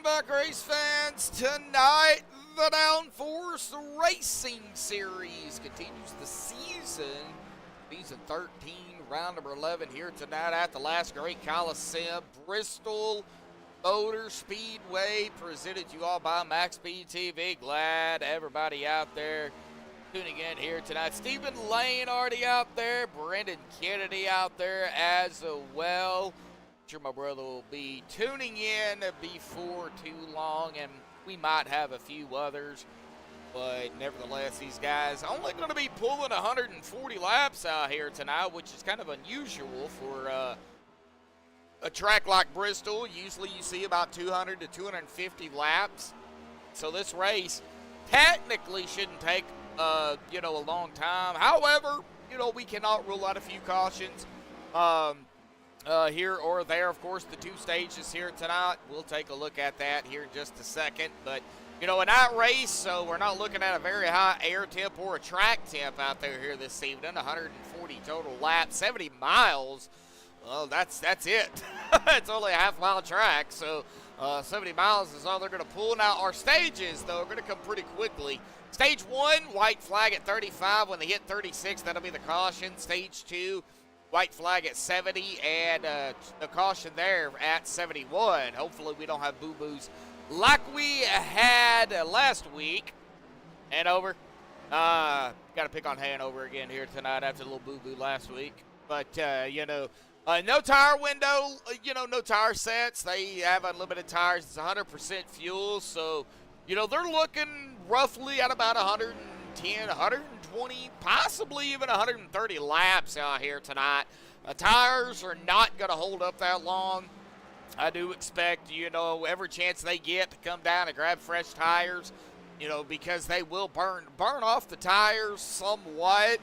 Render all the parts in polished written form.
back, race fans. Tonight, the Downforce Racing Series continues the season. Season 13, round number 11 here tonight at the last great Coliseum, Bristol Motor Speedway, presented to you all by MaxspeedTV. Glad everybody out there tuning in here tonight. Stephen Lane already out there. Brendan Kennedy out there as well. I'm sure my brother will be tuning in before too long, and we might have a few others. But nevertheless, these guys only going to be pulling 140 laps out here tonight, which is kind of unusual for a track like Bristol. Usually you see about 200 to 250 laps. So this race technically shouldn't take a long time. However, we cannot rule out a few cautions here or there. Of course, the two stages here tonight, we'll take a look at that here in just a second. But, a night race, so we're not looking at a very high air temp or a track temp out there here this evening. 140 total laps, 70 miles. Well, that's it. It's only a half-mile track, so 70 miles is all they're going to pull. Now, our stages, though, are going to come pretty quickly. Stage 1, white flag at 35. When they hit 36, that'll be the caution. Stage 2, white flag at 70, and the caution there at 71. Hopefully we don't have boo-boos like we had last week. Hanover. Got to pick on Hanover again here tonight after a little boo-boo last week. But, no tire window, no tire sets. They have unlimited tires. It's 100% fuel, so, they're looking roughly at about 110, 120, possibly even 130 laps out here tonight. Tires are not going to hold up that long. I do expect, every chance they get to come down and grab fresh tires, because they will burn off the tires somewhat,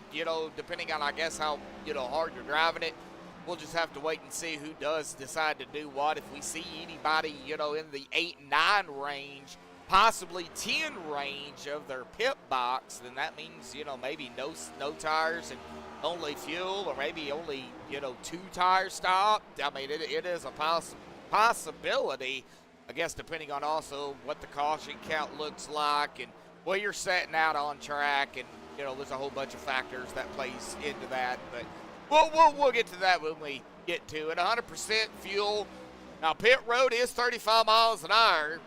depending on, I guess, how, hard you're driving it. We'll just have to wait and see who does decide to do what. If we see anybody, in the 8-9 range, possibly 10 range of their pit box, then that means, maybe no tires and only fuel, or maybe only, 2 tires stopped. I mean, it is a possibility, I guess, depending on also what the caution count looks like and what you're setting out on track, and, there's a whole bunch of factors that plays into that, but we'll get to that when we get to it. 100% fuel. Now, pit road is 35 miles an hour,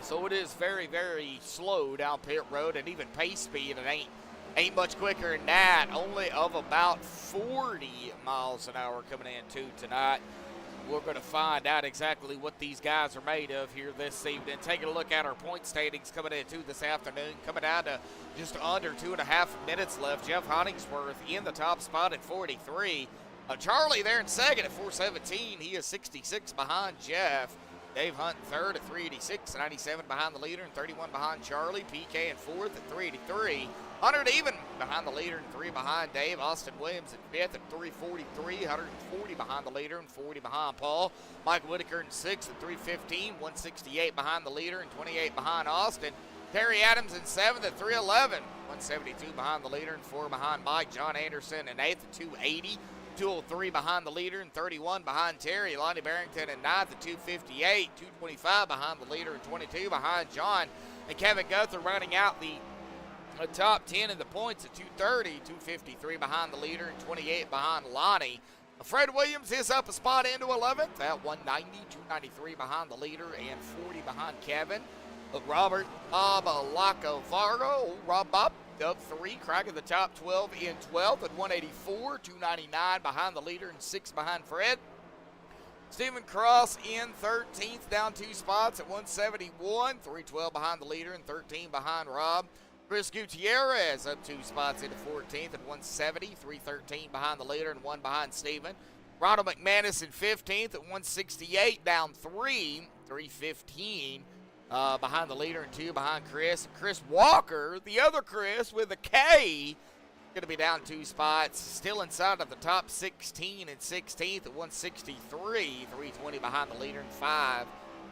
so it is very, very slow down pit road, and even pace speed, it ain't much quicker than that. Only of about 40 miles an hour coming in too tonight. We're going to find out exactly what these guys are made of here this evening. Taking a look at our point standings coming in too this afternoon. Coming down to just under 2.5 minutes left. Jeff Honningsworth in the top spot at 43. Charlie there in second at 417. He is 66 behind Jeff. Dave Hunt in third at 386, 97 behind the leader, and 31 behind Charlie. PK in fourth at 383. 100 even behind the leader and 3 behind Dave. Austin Williams in fifth at 343, 140 behind the leader and 40 behind Paul. Mike Whitaker in sixth at 315, 168 behind the leader and 28 behind Austin. Terry Adams in seventh at 311, 172 behind the leader and 4 behind Mike. John Anderson in eighth at 280. 203 behind the leader and 31 behind Terry. Lonnie Barrington in ninth at 258, 225 behind the leader and 22 behind John. And Kevin Guthrie running out the top 10 in the points at 230, 253 behind the leader and 28 behind Lonnie. Fred Williams is up a spot into 11th at 190, 293 behind the leader and 40 behind Kevin. Robert Bob Lacovaro, Rob Bob, up 3, cracking the top 12 in 12th at 184, 299 behind the leader and 6 behind Fred. Stephen Cross in 13th, down 2 spots at 171, 312 behind the leader and 13 behind Rob. Chris Gutierrez up 2 spots into 14th at 170, 313 behind the leader and 1 behind Stephen. Ronald McManus in 15th at 168, down 3, 315. Behind the leader and 2 behind Chris. Chris Walker, the other Chris with a K, going to be down 2 spots. Still inside of the top 16 and 16th at 163. 320 behind the leader and 5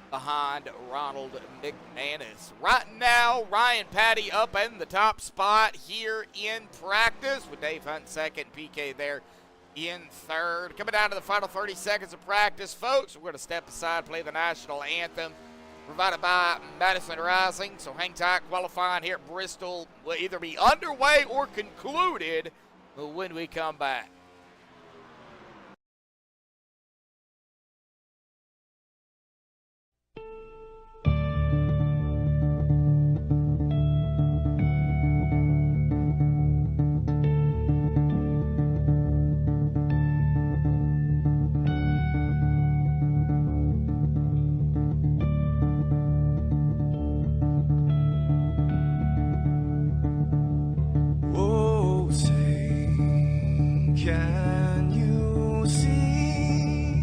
behind Ronald McManus. Right now, Ryan Patty up in the top spot here in practice with Dave Hunt second, PK there in third. Coming down to the final 30 seconds of practice, folks, we're going to step aside, play the national anthem. provided by Madison Rising. So hang tight. Qualifying here at Bristol will either be underway or concluded when we come back. Can you see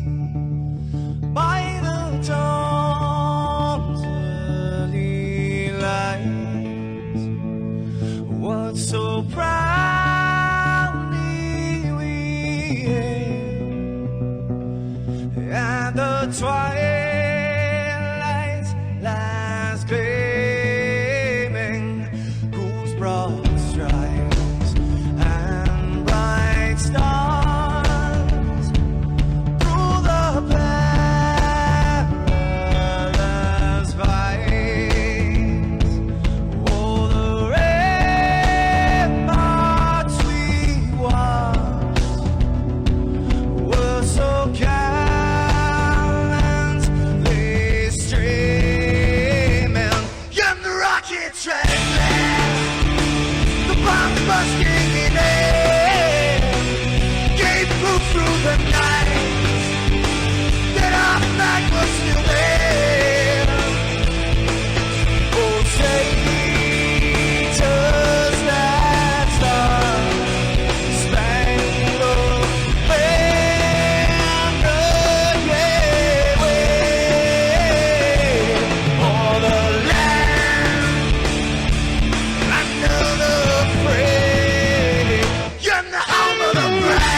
by the dawn's early light what so proudly we hailed at the twilight's last gleaming, whose broad stripes and bright stars through the perilous fights, oh, the ramparts we watched were so gallantly streaming, and the rockets ran fast, the bombs bursting in air gave proof through the night that our flag was still there. Oh, traitors that star-spangled banner, yeah, wave for the land under the free, you're the home of the brave.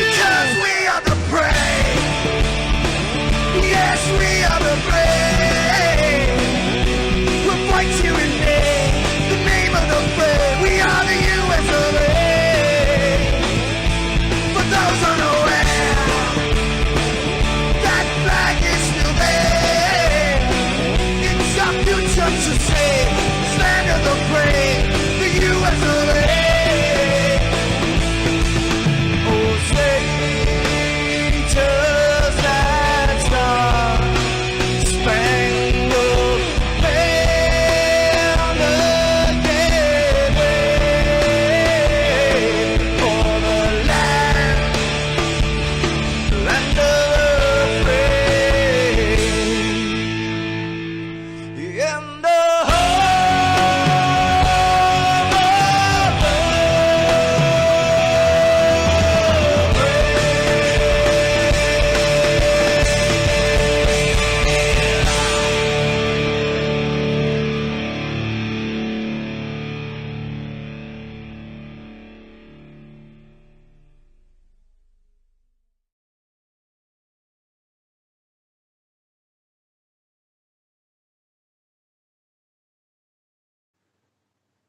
Because we are the brave. Yes, we are the brave. We'll fight to invade the name of the brave. We are the US of A. For those unaware, that flag is still there. It's our future to save this land of the brave, the US of A. Oh, traitors that star-spangled banner, yeah, wave for the land of the free, in the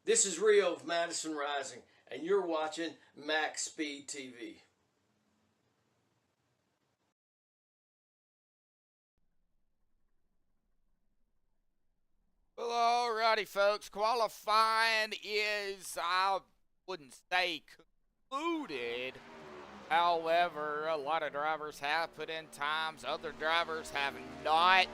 This is Rio of Madison Rising, and you're watching MaxspeedTV. Well, alrighty, folks. Qualifying is, I wouldn't say concluded. However, a lot of drivers have put in times. Other drivers have not.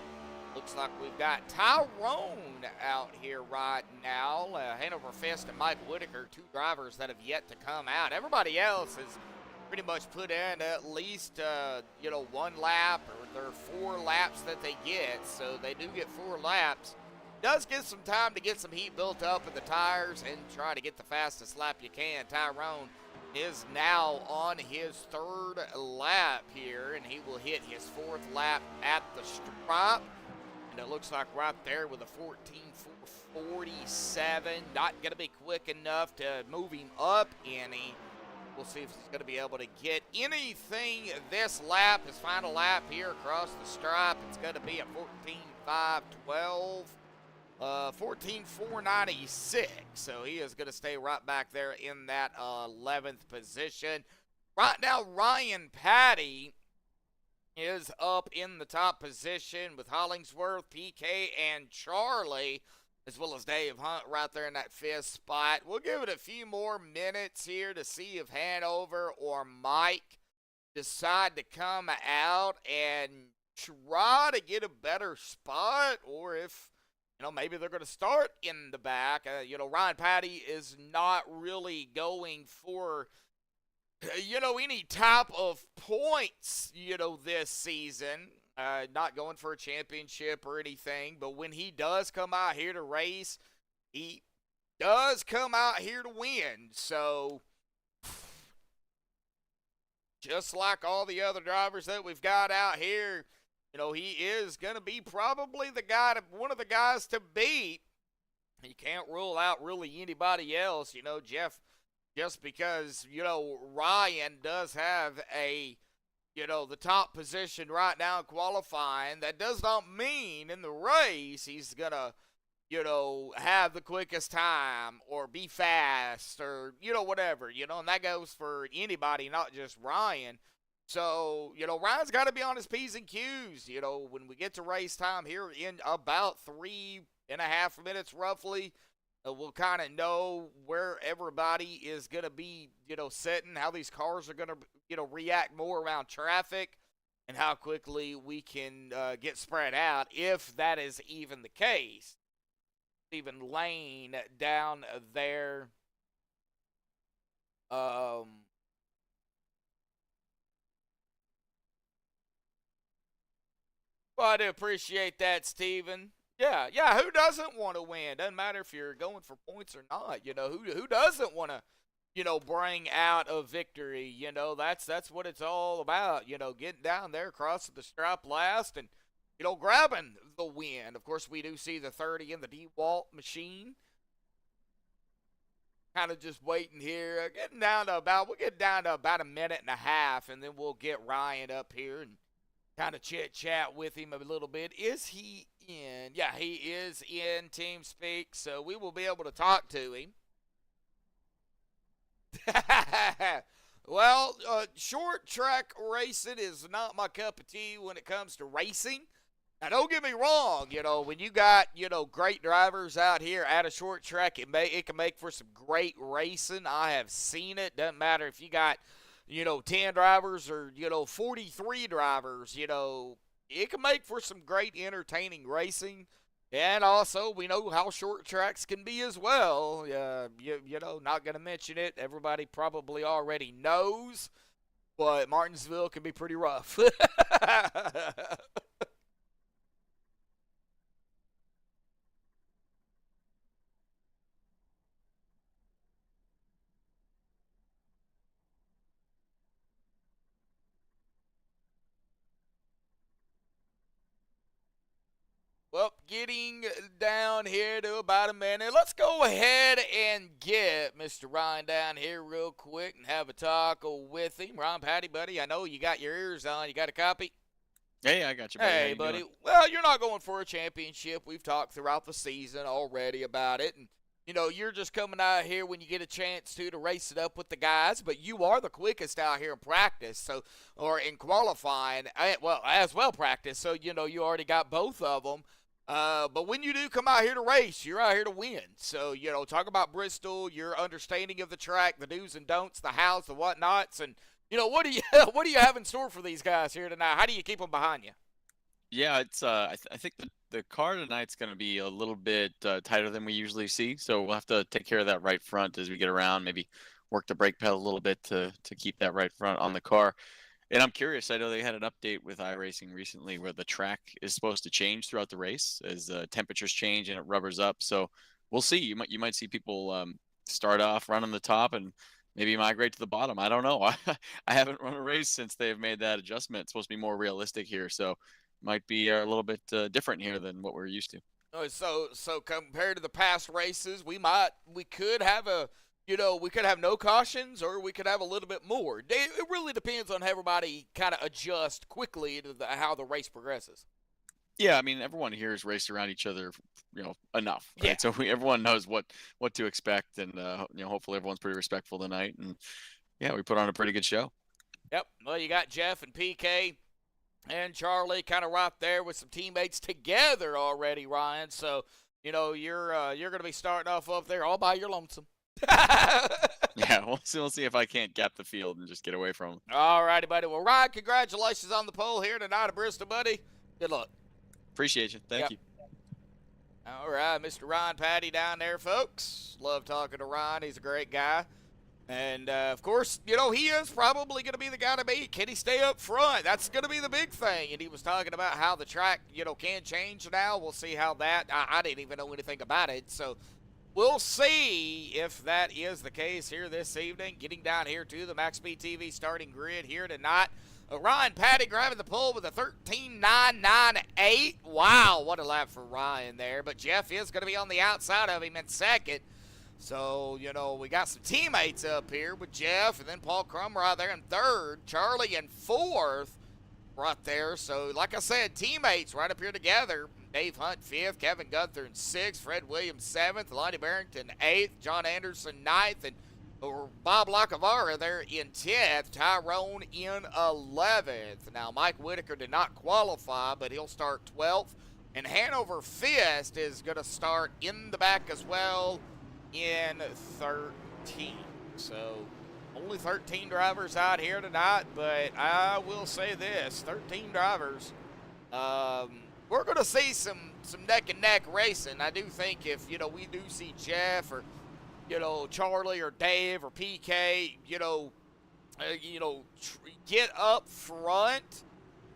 Looks like we've got Tyrone out here right now. Hanover Fist and Mike Whitaker, two drivers that have yet to come out. Everybody else has pretty much put in at least, one lap or There are 4 laps that they get, so they do get 4 laps. Does get some time to get some heat built up in the tires and try to get the fastest lap you can. Tyrone is now on his 3rd lap here, and he will hit his 4th lap at the stripe. And it looks like right there with a 14.447, not going to be quick enough to move him up any. We'll see if he's going to be able to get anything this lap, his final lap here across the stripe. It's going to be a 14.512. 14.496, so he is going to stay right back there in that 11th position. Right now, Ryan Patty is up in the top position with Hollingsworth, PK, and Charlie, as well as Dave Hunt right there in that 5th spot. We'll give it a few more minutes here to see if Hanover or Mike decide to come out and try to get a better spot, or if maybe they're going to start in the back. Ryan Patty is not really going for, any type of points, this season. Not going for a championship or anything. But when he does come out here to race, he does come out here to win. So, just like all the other drivers that we've got out here, he is going to be probably one of the guys to beat. You can't rule out really anybody else, Jeff, just because, Ryan does have the top position right now in qualifying. That does not mean in the race he's going to, have the quickest time or be fast or, whatever, and that goes for anybody, not just Ryan. So, Ryan's got to be on his P's and Q's, when we get to race time here in about 3.5 minutes roughly. We'll kind of know where everybody is going to be, sitting, how these cars are going to, react more around traffic, and how quickly we can get spread out, if that is even the case. Stephen Lane down there. Well, I do appreciate that, Steven. Yeah, who doesn't want to win? Doesn't matter if you're going for points or not. Who doesn't want to, bring out a victory? That's what it's all about. Getting down there, crossing the stripe last, and, grabbing the win. Of course, we do see the 30 in the DeWalt machine. Kind of just waiting here. We'll get down to about a minute and a half, and then we'll get Ryan up here and kind of chit-chat with him a little bit. Is he in? Yeah, he is in TeamSpeak, so we will be able to talk to him. Well, short track racing is not my cup of tea when it comes to racing. Now, don't get me wrong, when you got, great drivers out here at a short track, it can make for some great racing. I have seen it. Doesn't matter if you got 10 drivers or, 43 drivers, it can make for some great entertaining racing. And also, we know how short tracks can be as well. Not going to mention it. Everybody probably already knows, but Martinsville can be pretty rough. Well, getting down here to about a minute. Let's go ahead and get Mr. Ryan down here real quick and have a talk with him. Ryan, Patty, buddy, I know you got your ears on. You got a copy? Hey, I got you, buddy. Hey, buddy. Well, you're not going for a championship. We've talked throughout the season already about it. And, you're just coming out here when you get a chance to race it up with the guys. But you are the quickest out here in practice, or in qualifying. As well practice. So, you already got both of them. But when you do come out here to race, you're out here to win. So, talk about Bristol, your understanding of the track, the do's and don'ts, the hows, the whatnots, and, what do you have in store for these guys here tonight? How do you keep them behind you? Yeah, it's I think the car tonight's going to be a little bit tighter than we usually see, so we'll have to take care of that right front as we get around, maybe work the brake pedal a little bit to keep that right front on the car. And I'm curious. I know they had an update with iRacing recently where the track is supposed to change throughout the race as temperatures change and it rubbers up. So we'll see. You might see people start off running the top and maybe migrate to the bottom. I don't know. I haven't run a race since they've made that adjustment. It's supposed to be more realistic here, so might be a little bit different here than what we're used to. So compared to the past races, we could have we could have no cautions, or we could have a little bit more. It really depends on how everybody kind of adjust quickly to how the race progresses. Yeah, I mean, everyone here has raced around each other, enough, right? Yeah. So everyone knows what to expect, and hopefully everyone's pretty respectful tonight. And yeah, we put on a pretty good show. Yep. Well, you got Jeff and PK and Charlie kind of right there with some teammates together already, Ryan. So you're going to be starting off up there all by your lonesome. Yeah, we'll see if I can't gap the field and just get away from them. All righty, buddy. Well, Ryan, congratulations on the pole here tonight at Bristol, buddy. Good luck. Appreciate you. Thank you. All right, Mr. Ryan Patty down there, folks. Love talking to Ryan. He's a great guy. And, of course, he is probably going to be the guy to beat. Can he stay up front? That's going to be the big thing. And he was talking about how the track, can change now. We'll see how that – I didn't even know anything about it. So we'll see if that is the case here this evening. Getting down here to the MaxspeedTV starting grid here tonight. Ryan Patty grabbing the pole with a 13.998. Wow, what a lap for Ryan there. But Jeff is going to be on the outside of him in second. So, we got some teammates up here with Jeff, and then Paul Crum right there in third. Charlie in fourth right there. So, like I said, teammates right up here together. Dave Hunt fifth, Kevin Gunther in sixth, Fred Williams seventh, Lonnie Barrington eighth, John Anderson ninth, and Bob Lacavara there in 10th, Tyrone in 11th. Now, Mike Whitaker did not qualify, but he'll start 12th. And Hanover Fist is going to start in the back as well in 13. So, only 13 drivers out here tonight, but I will say this, 13 drivers. We're going to see some neck-and-neck racing. I do think if, we do see Jeff or Charlie or Dave or PK, get up front.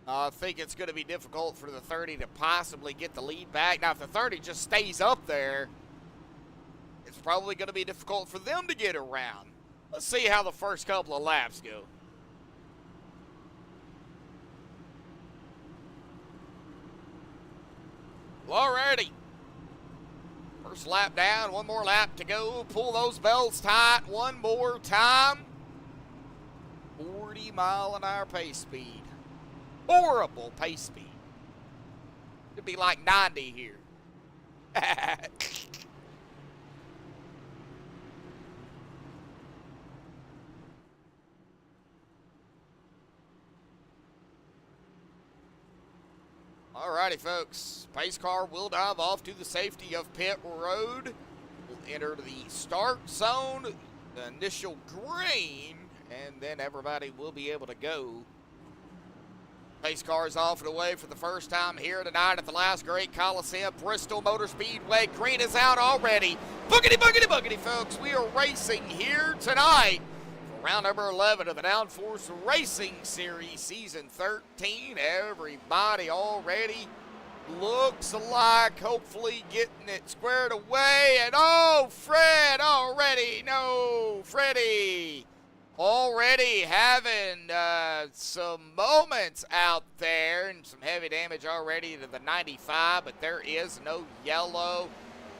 I think it's going to be difficult for the 30 to possibly get the lead back. Now, if the 30 just stays up there, it's probably going to be difficult for them to get around. Let's see how the first couple of laps go. Well, alrighty. First lap down, one more lap to go. Pull those belts tight one more time. 40-mile-an-hour pace speed. Horrible pace speed. It'd be like 90 here. Alrighty, folks. Pace car will dive off to the safety of pit road. We'll enter the start zone, the initial green, and then everybody will be able to go. Pace car is off and away for the first time here tonight at the last great Coliseum, Bristol Motor Speedway. Green is out already. Boogity, boogity, boogity, folks. We are racing here tonight. Round number 11 of the Downforce Racing Series, Season 13. Everybody already looks like hopefully getting it squared away. And oh, Fred already, no, Freddie already having some moments out there and some heavy damage already to the 95, but there is no yellow.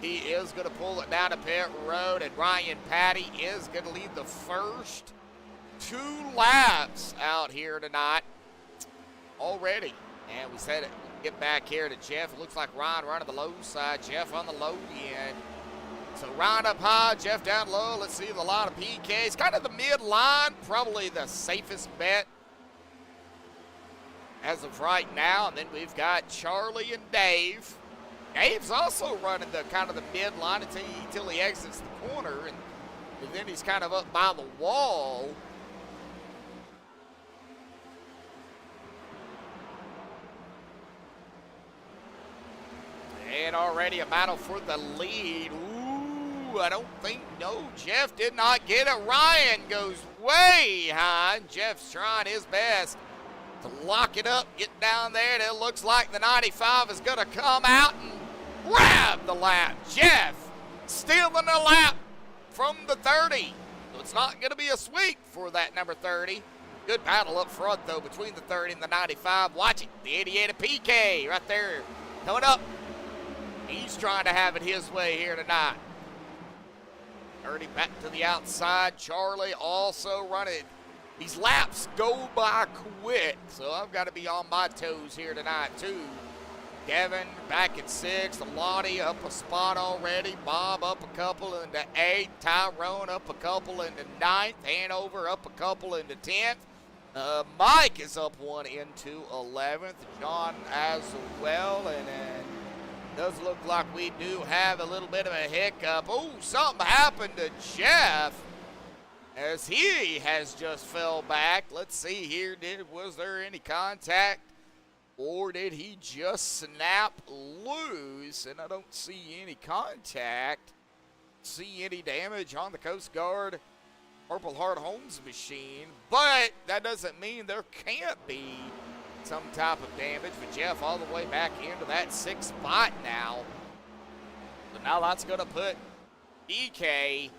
He is going to pull it down to pit road, and Ryan Patty is going to lead the first 2 laps out here tonight already. And we said it. Get back here to Jeff. It looks like Ryan running the low side, Jeff on the low end. So Ryan up high, Jeff down low. Let's see the line of PKs. Kind of the mid-line, probably the safest bet as of right now. And then we've got Charlie and Dave. Dave's also running the kind of the mid-line until he exits the corner, and then he's kind of up by the wall. And already a battle for the lead. Ooh, I don't think, no, Jeff did not get it. Ryan goes way high. Jeff's trying his best to lock it up, get down there, and it looks like the 95 is going to come out and grab the lap. Jeff stealing the lap from the 30. So it's not going to be a sweep for that number 30. Good battle up front, though, between the 30 and the 95. Watch it. The 88 of PK right there coming up. He's trying to have it his way here tonight. 30 back to the outside. Charlie also running. These laps go by quick, so I've got to be on my toes here tonight, too. Kevin back at 6th. Lottie up a spot already. Bob up a couple into 8th. Tyrone up a couple into 9th. Hanover up a couple into 10th. Mike is up one into 11th. John as well. And does look like we do have a little bit of a hiccup. Oh, something happened to Jeff as he has just fell back. Let's see here. Was there any contact? Or did he just snap loose? And I don't see any contact. See any damage on the Coast Guard Purple Heart Homes machine. But that doesn't mean there can't be some type of damage. But Jeff all the way back into that 6th spot now. So now that's going to put PK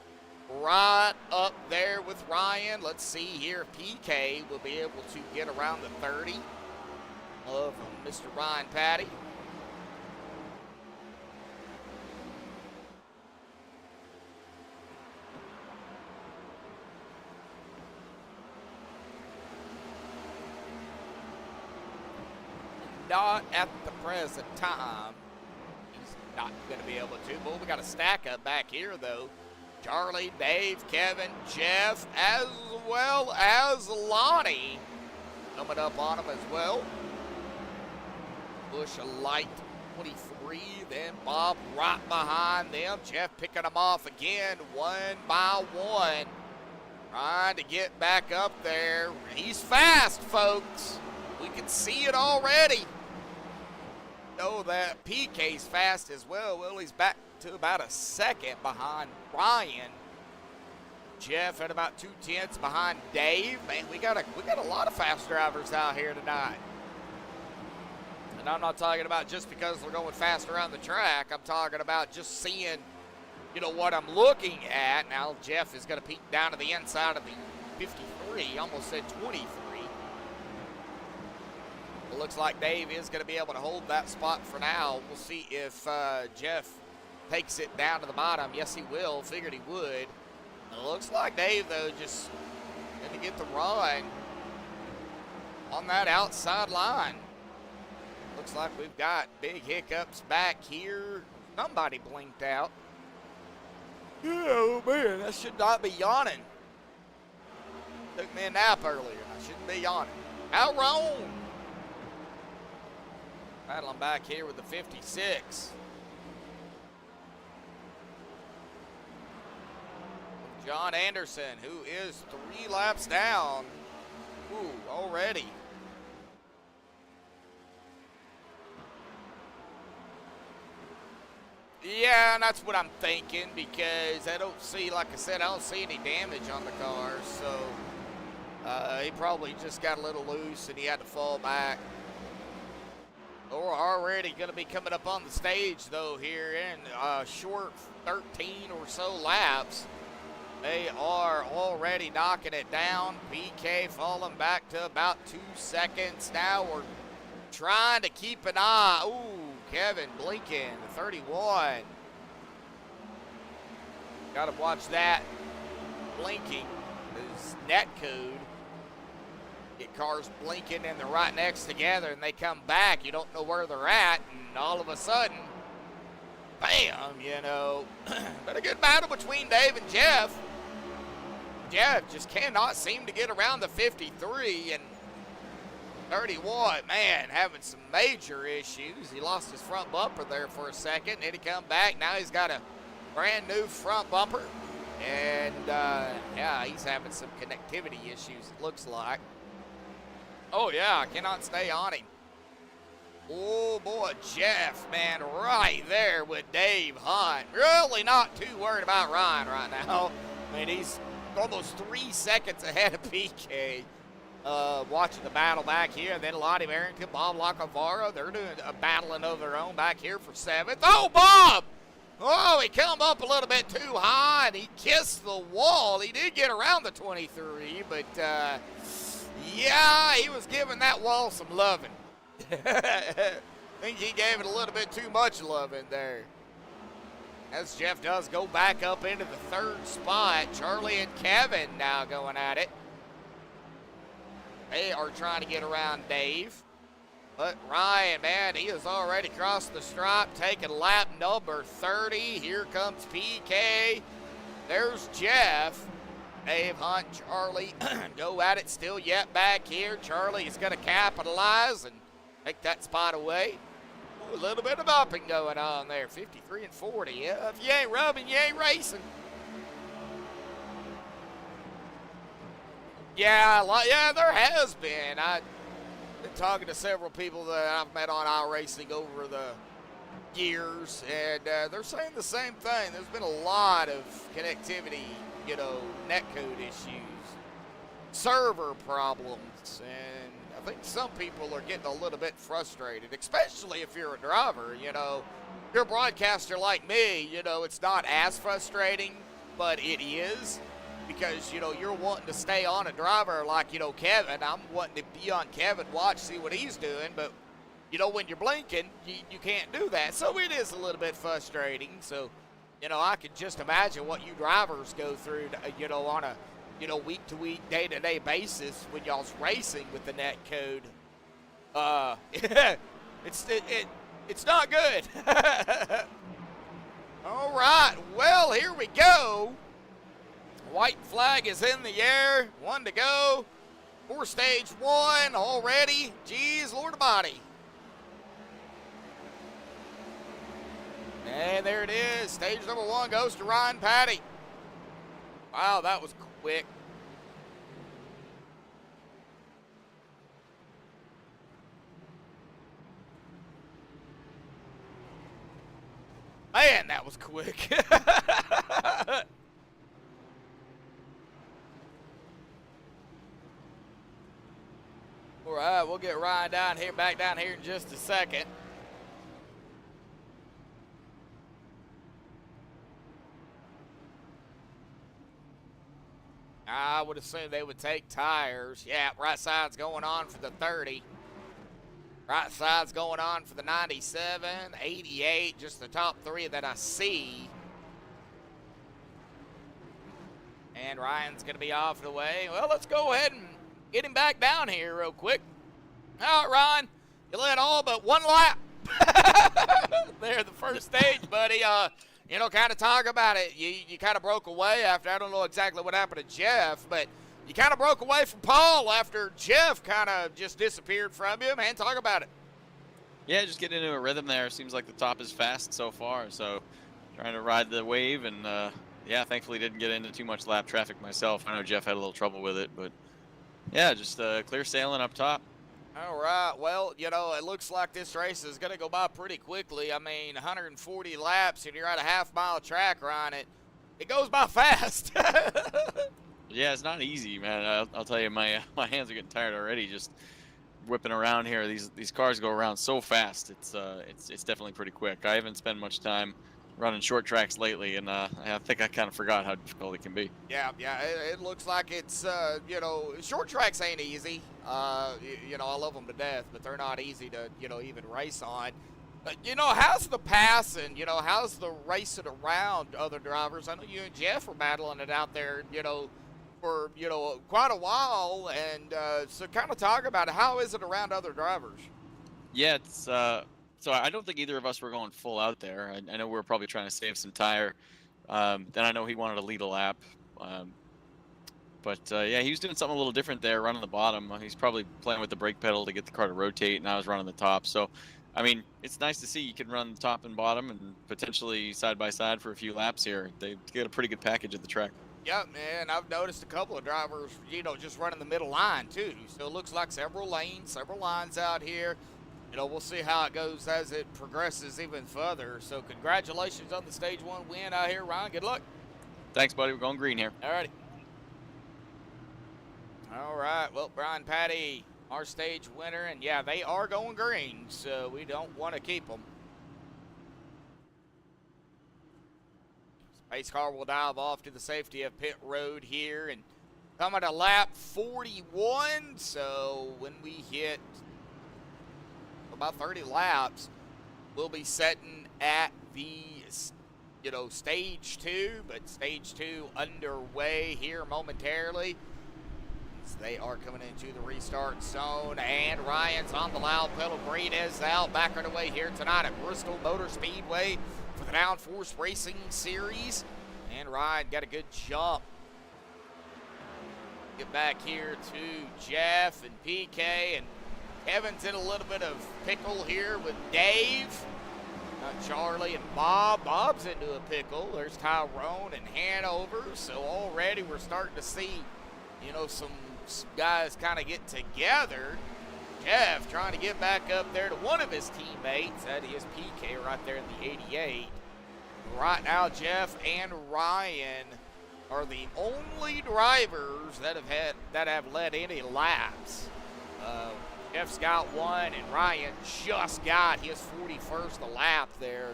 right up there with Ryan. Let's see here if PK will be able to get around the 30 of Mr. Ryan Patty. Not at the present time. He's not going to be able to. But we got a stack up back here, though. Charlie, Dave, Kevin, Jeff, as well as Lonnie coming up on him as well. Bush a light 23, then Bob right behind them. Jeff picking them off again, one by one. Trying to get back up there. He's fast, folks. We can see it already. Know that PK's fast as well. Well, he's back to about a 2nd behind Ryan. Jeff at about 2/10 behind Dave. Man, we got a lot of fast drivers out here tonight. And I'm not talking about just because they're going fast around the track. I'm talking about just seeing, what I'm looking at. Now, Jeff is going to peek down to the inside of the 53. Almost said 23. It looks like Dave is going to be able to hold that spot for now. We'll see if Jeff takes it down to the bottom. Yes, he will. Figured he would. It looks like Dave, though, just going to get the run on that outside line. Looks like we've got big hiccups back here. Somebody blinked out. Yeah, oh man, that should not be yawning. Took me a nap earlier. I shouldn't be yawning. How wrong? Battling back here with the 56. John Anderson, who is 3 laps down. Ooh, already. Yeah, and that's what I'm thinking because I don't see, like I said, I don't see any damage on the car. So he probably just got a little loose and he had to fall back. We're already going to be coming up on the stage, though, here in a short 13 or so laps. They are already knocking it down. PK falling back to about 2 seconds. Now we're trying to keep an eye. Ooh, Kevin blinking, the 31. Got to watch that blinking. This net code. Get cars blinking and they're right next together and they come back. You don't know where they're at, and all of a sudden, bam, But a good battle between Dave and Jeff. Jeff just cannot seem to get around the 53, and 31, man, having some major issues. He lost his front bumper there for a second, then he come back. Now he's got a brand new front bumper, and yeah, he's having some connectivity issues, it looks like. Oh, yeah, I cannot stay on him. Oh, boy, Jeff, man, right there with Dave Hunt. Really not too worried about Ryan right now. I mean, he's almost 3 seconds ahead of PK. watching the battle back here. And then Lottie Barrington, Bob Lacavara, they're doing battling of their own back here for 7th. Oh, Bob! Oh, he come up a little bit too high, and he kissed the wall. He did get around the 23, but, yeah, he was giving that wall some loving. I think he gave it a little bit too much loving there. As Jeff does go back up into the 3rd spot. Charlie and Kevin now going at it. They are trying to get around Dave. But Ryan, man, he has already crossed the stripe, taking lap number 30. Here comes PK. There's Jeff. Dave, Hunt, Charlie go at it still yet back here. Charlie is going to capitalize and take that spot away. Ooh, a little bit of upping going on there. 53 and 40. Yeah, if you ain't rubbing, you ain't racing. Yeah, there has been. I've been talking to several people that I've met on iRacing over the years, and they're saying the same thing. There's been a lot of connectivity, netcode issues, server problems, and I think some people are getting a little bit frustrated, especially if you're a driver. You're a broadcaster like me, it's not as frustrating, but it is. Because, you're wanting to stay on a driver like, Kevin. I'm wanting to be on Kevin, watch, see what he's doing. But, when you're blinking, you can't do that. So it is a little bit frustrating. So, I can just imagine what you drivers go through, on a, week-to-week, day-to-day basis when y'all's racing with the net code. It's not good. All right, well, here we go. White flag is in the air. 1 to go. For stage 1 already. Jeez, Lord Almighty. And there it is. Stage number 1 goes to Ryan Patty. Wow, that was quick. Man, that was quick. All right, we'll get Ryan back down here in just a second. I would assume they would take tires. Yeah, right side's going on for the 30. Right side's going on for the 97, 88, just the top 3 that I see. And Ryan's going to be off the way. Well, let's go ahead and get him back down here real quick. All right, Ryan, you led all but 1 lap. There, the first stage, buddy. Kind of talk about it. You kind of broke away after, I don't know exactly what happened to Jeff, but you kind of broke away from Paul after Jeff kind of just disappeared from you. Man, talk about it. Yeah, just getting into a rhythm there. Seems like the top is fast so far, so trying to ride the wave, and yeah, thankfully didn't get into too much lap traffic myself. I know Jeff had a little trouble with it, but yeah, just clear sailing up top. All right, well, it looks like this race is going to go by pretty quickly. I mean, 140 laps, and you're at a half-mile track, Ryan. It goes by fast. Yeah, it's not easy, man. I'll tell you, my hands are getting tired already just whipping around here. These cars go around so fast. It's definitely pretty quick. I haven't spent much time running short tracks lately, and I think I kind of forgot how difficult it can be. Yeah, it looks like it's, short tracks ain't easy. I love them to death, but they're not easy to, even race on. But, how's the passing? How's the racing around other drivers? I know you and Jeff are battling it out there, for, quite a while. And so kind of talk about it. How is it around other drivers? Yeah, it's, so I don't think either of us were going full out there. I know we were probably trying to save some tire. Then I know he wanted to lead a lap. But yeah, he was doing something a little different there, running the bottom. He's probably playing with the brake pedal to get the car to rotate, and I was running the top. So, I mean, it's nice to see you can run top and bottom and potentially side by side for a few laps here. They get a pretty good package at the track. Yep, man, I've noticed a couple of drivers, just running the middle line too. So it looks like several lanes, several lines out here. We'll see how it goes as it progresses even further. So congratulations on the Stage 1 win out here, Ryan. Good luck. Thanks, buddy. We're going green here. All righty. All right, well, Brian Patty, our stage winner, and yeah, they are going green, so we don't want to keep them. Pace car will dive off to the safety of pit road here, and coming to lap 41, so when we hit about 30 laps, we'll be setting at the, stage 2, but stage 2 underway here momentarily. So they are coming into the restart zone, and Ryan's on the loud pedal. Green is out, back right away here tonight at Bristol Motor Speedway for the Downforce Racing Series. And Ryan got a good jump. Get back here to Jeff and PK, and Kevin's in a little bit of pickle here with Dave. Charlie and Bob. Bob's into a pickle. There's Tyrone and Hanover. So already we're starting to see, some guys kind of get together. Jeff trying to get back up there to one of his teammates. That is PK right there in the 88. Right now, Jeff and Ryan are the only drivers that have led any laps. Jeff's got one, and Ryan just got his 41st lap there.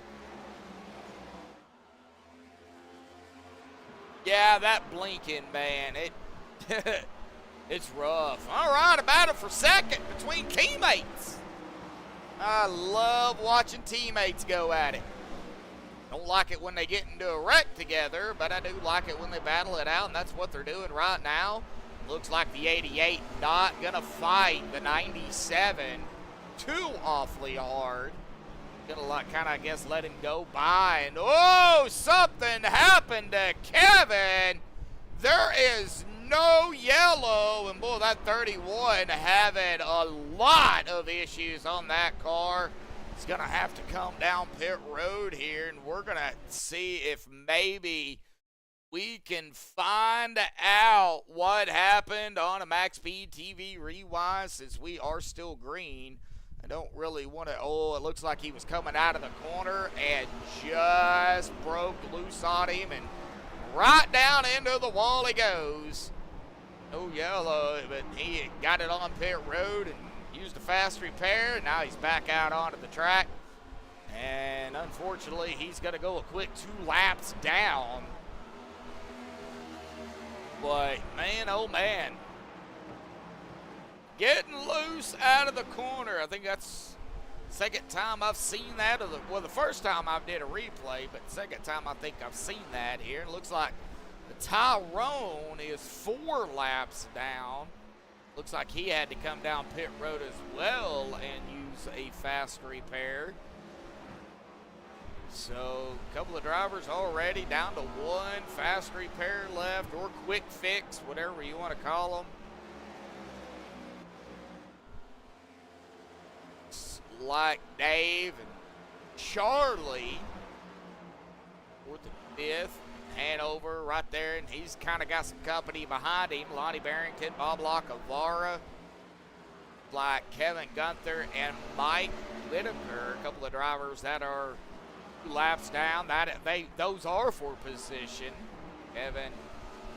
Yeah, that blinking, man, it's rough. All right, a battle for second between teammates. I love watching teammates go at it. Don't like it when they get into a wreck together, but I do like it when they battle it out, and that's what they're doing right now. Looks like the 88 not going to fight the 97 too awfully hard. Gonna kind of, I guess, let him go by. And, oh, something happened to Kevin. There is no yellow. And, boy, that 31 having a lot of issues on that car. It's going to have to come down pit road here, and we're going to see if maybe we can find out what happened on a MaxspeedTV rewind since we are still green. I don't really want to, oh, it looks like he was coming out of the corner and just broke loose on him, and right down into the wall he goes. No yellow, but he got it on pit road and used a fast repair. Now he's back out onto the track, and unfortunately he's going to go a quick 2 laps down. But man, oh man, getting loose out of the corner. I think that's the second time I've seen that. Well, the first time I did a replay, but the second time I think I've seen that here. It looks like the Tyrone is 4 laps down. Looks like he had to come down pit road as well and use a fast repair. So a couple of drivers already down to 1 fast repair left, or quick fix, whatever you want to call them. It's like Dave and Charlie, 4th and 5th. Hanover right there, and he's kind of got some company behind him. Lonnie Barrington, Bob Lacavara, like Kevin Gunther and Mike Whitaker, a couple of drivers that are 2 laps down. Those are for position. Kevin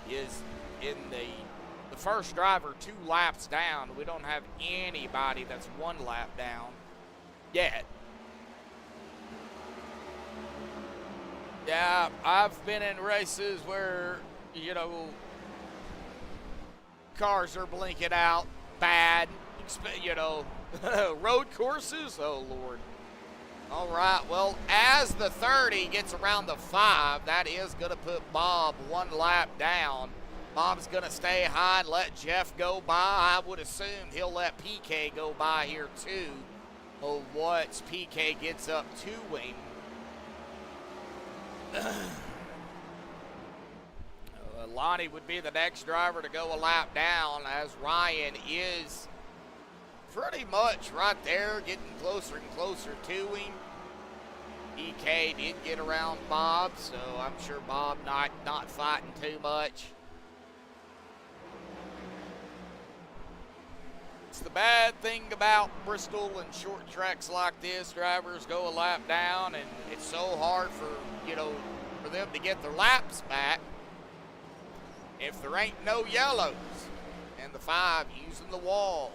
is in the first driver 2 laps down. We don't have anybody that's 1 lap down yet. Yeah, I've been in races where, cars are blinking out bad, road courses, oh Lord. All right, well, as the 30 gets around the 5, that is going to put Bob 1 lap down. Bob's going to stay high and let Jeff go by. I would assume he'll let PK go by here too. Oh, once PK gets up to him. Lonnie would be the next driver to go a lap down, as Ryan is pretty much right there, getting closer and closer to him. EK did get around Bob, so I'm sure Bob not fighting too much. It's the bad thing about Bristol and short tracks like this. Drivers go a lap down, and it's so hard for them to get their laps back if there ain't no yellows. And the 5 using the wall.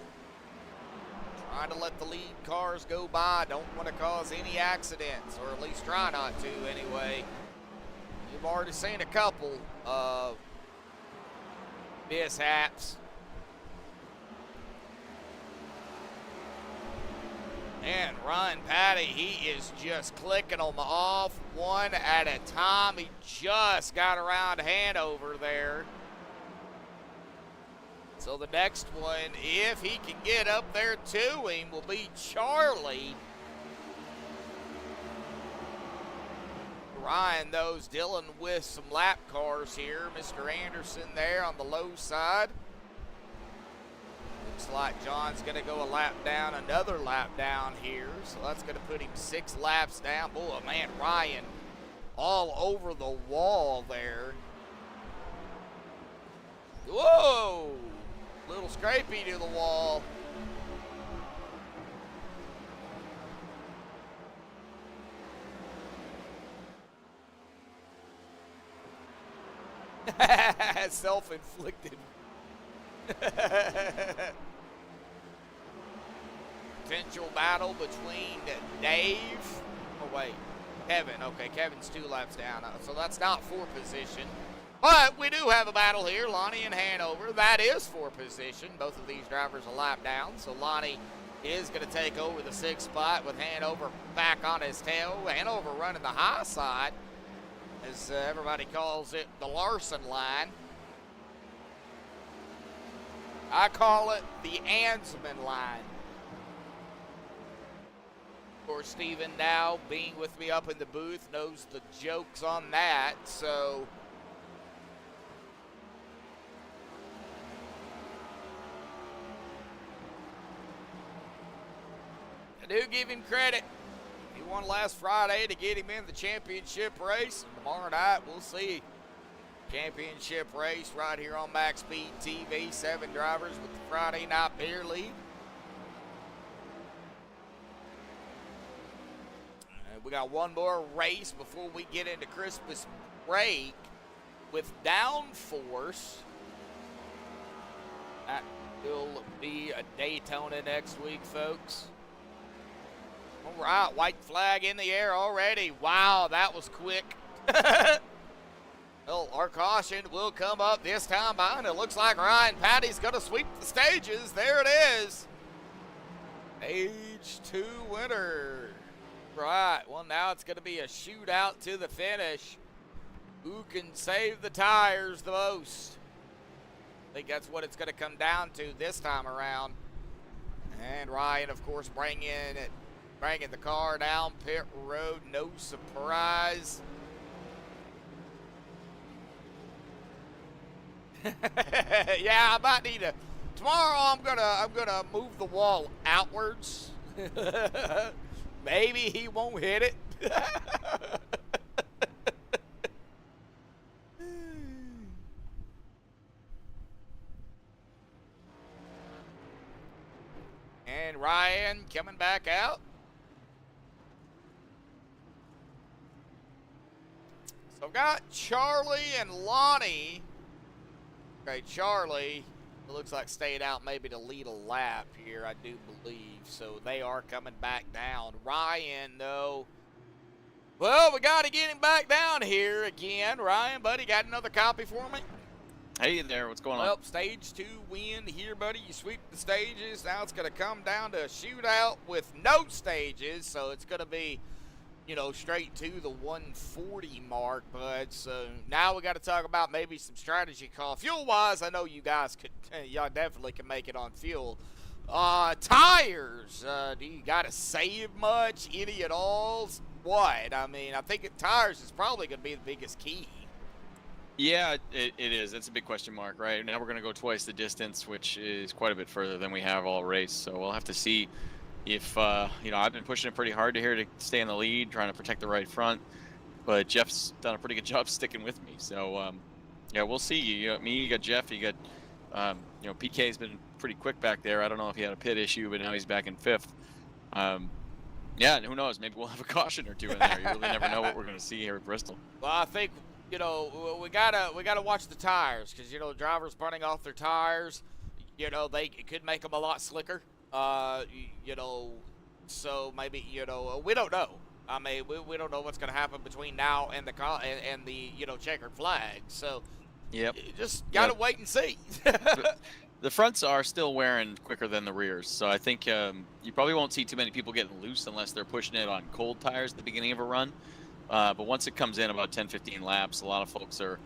Trying to let the lead cars go by. Don't want to cause any accidents, or at least try not to anyway. You've already seen a couple of mishaps. And Ryan Patty, he is just clicking them off one at a time. He just got around Hanover there. So the next one, if he can get up there to him, will be Charlie. Ryan, though, is dealing with some lap cars here. Mr. Anderson there on the low side. Looks like John's going to go a lap down, another lap down here. So that's going to put him 6 laps down. Boy, man, Ryan all over the wall there. Whoa! Little scrapey to the wall. Self-inflicted. Potential battle between Dave. Oh, wait. Kevin. Okay, Kevin's 2 laps down. So that's not for position. But we do have a battle here. Lonnie and Hanover. That is for position. Both of these drivers a lap down. So Lonnie is going to take over the 6th spot with Hanover back on his tail. Hanover running the high side, as everybody calls it, the Larson line. I call it the Ansman line. Of course, Steven now, being with me up in the booth, knows the jokes on that, so I do give him credit. He won last Friday to get him in the championship race. Tomorrow night, we'll see championship race right here on MaxspeedTV. 7 drivers with the Friday night beer lead. And we got one more race before we get into Christmas break with Downforce. That will be a Daytona next week, folks. All right, white flag in the air already. Wow, that was quick. Well, our caution will come up this time by, and it looks like Ryan Patty's going to sweep the stages. There it is. Stage 2 winner. Right, well, now it's going to be a shootout to the finish. Who can save the tires the most? I think that's what it's going to come down to this time around. And Ryan, of course, bringing the car down pit road. No surprise. Yeah, I might need to. Tomorrow I'm gonna move the wall outwards. Maybe he won't hit it. And Ryan coming back out. So I've got Charlie and Lonnie. Okay, Charlie, it looks like stayed out maybe to lead a lap here, I do believe. So they are coming back down. Ryan, though, well, we got to get him back down here again. Ryan, buddy, got another copy for me? Hey there, what's going on? Well, stage 2 win here, buddy. You sweep the stages. Now it's going to come down to a shootout with no stages. So it's going to be, you know, straight to the 140 mark, bud. So now we got to talk about maybe some strategy call. Fuel-wise, I know you guys could, y'all definitely can make it on fuel. Tires, do you got to save much? Any at all? What? I mean, I think tires is probably going to be the biggest key. Yeah, it is. That's a big question mark, right? Now we're going to go twice the distance, which is quite a bit further than we have all race. So we'll have to see if, you know, I've been pushing it pretty hard to here to stay in the lead, trying to protect the right front. But Jeff's done a pretty good job sticking with me. So, yeah, we'll see. You got me, you got Jeff, you got, you know, PK's been pretty quick back there. I don't know if he had a pit issue, but now he's back in 5th. Yeah, and who knows? Maybe we'll have a caution or two in there. You really never know what we're going to see here at Bristol. Well, I think, you know, we gotta watch the tires, because, you know, drivers burning off their tires. you know, it could make them a lot slicker. You know, so maybe, you know, we don't know. I mean, we don't know what's going to happen between now and the you know, checkered flag. So, Yep. you just got to wait and see. The fronts are still wearing quicker than the rears, so I think you probably won't see too many people getting loose unless they're pushing it on cold tires at the beginning of a run. But once it comes in about 10-15 laps, a lot of folks are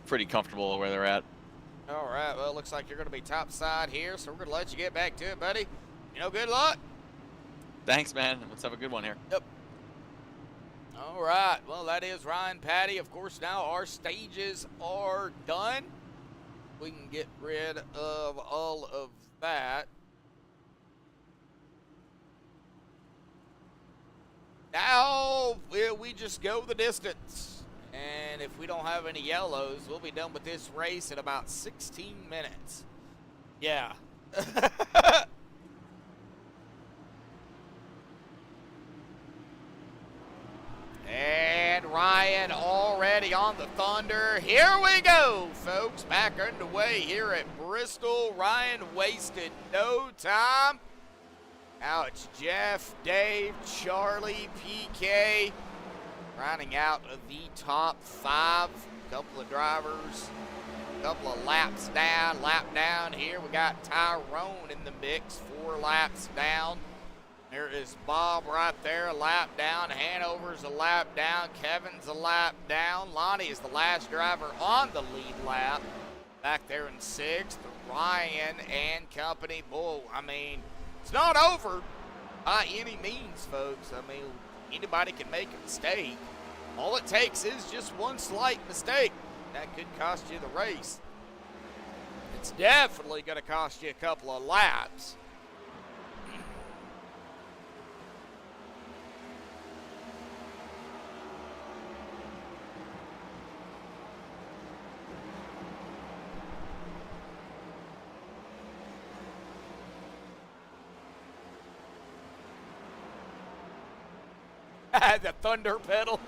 pretty comfortable where they're at. All right, well, it looks like you're going to be top side here, so we're going to let you get back to it, buddy. You know, good luck. Thanks, man. Let's have a good one here. Yep. All right, well, that is Ryan Patty. Of course, now our stages are done. We can get rid of all of that. Now, we just go the distance. And if we don't have any yellows, we'll be done with this race in about 16 minutes. Yeah. And Ryan already on the Thunder. Here we go, folks. Back underway here at Bristol. Ryan wasted no time. Now it's Jeff, Dave, Charlie, PK. Rounding out of the top 5. Couple of drivers. Couple of laps down. Lap down here. We got Tyrone in the mix. 4 laps down. There is Bob right there, a lap down. Hanover's a lap down. Kevin's a lap down. Lonnie is the last driver on the lead lap. Back there in 6th, Ryan and company. Boy, I mean, it's not over by any means, folks. I mean, anybody can make a mistake. All it takes is just one slight mistake. That could cost you the race. It's definitely going to cost you a couple of laps. The thunder pedal.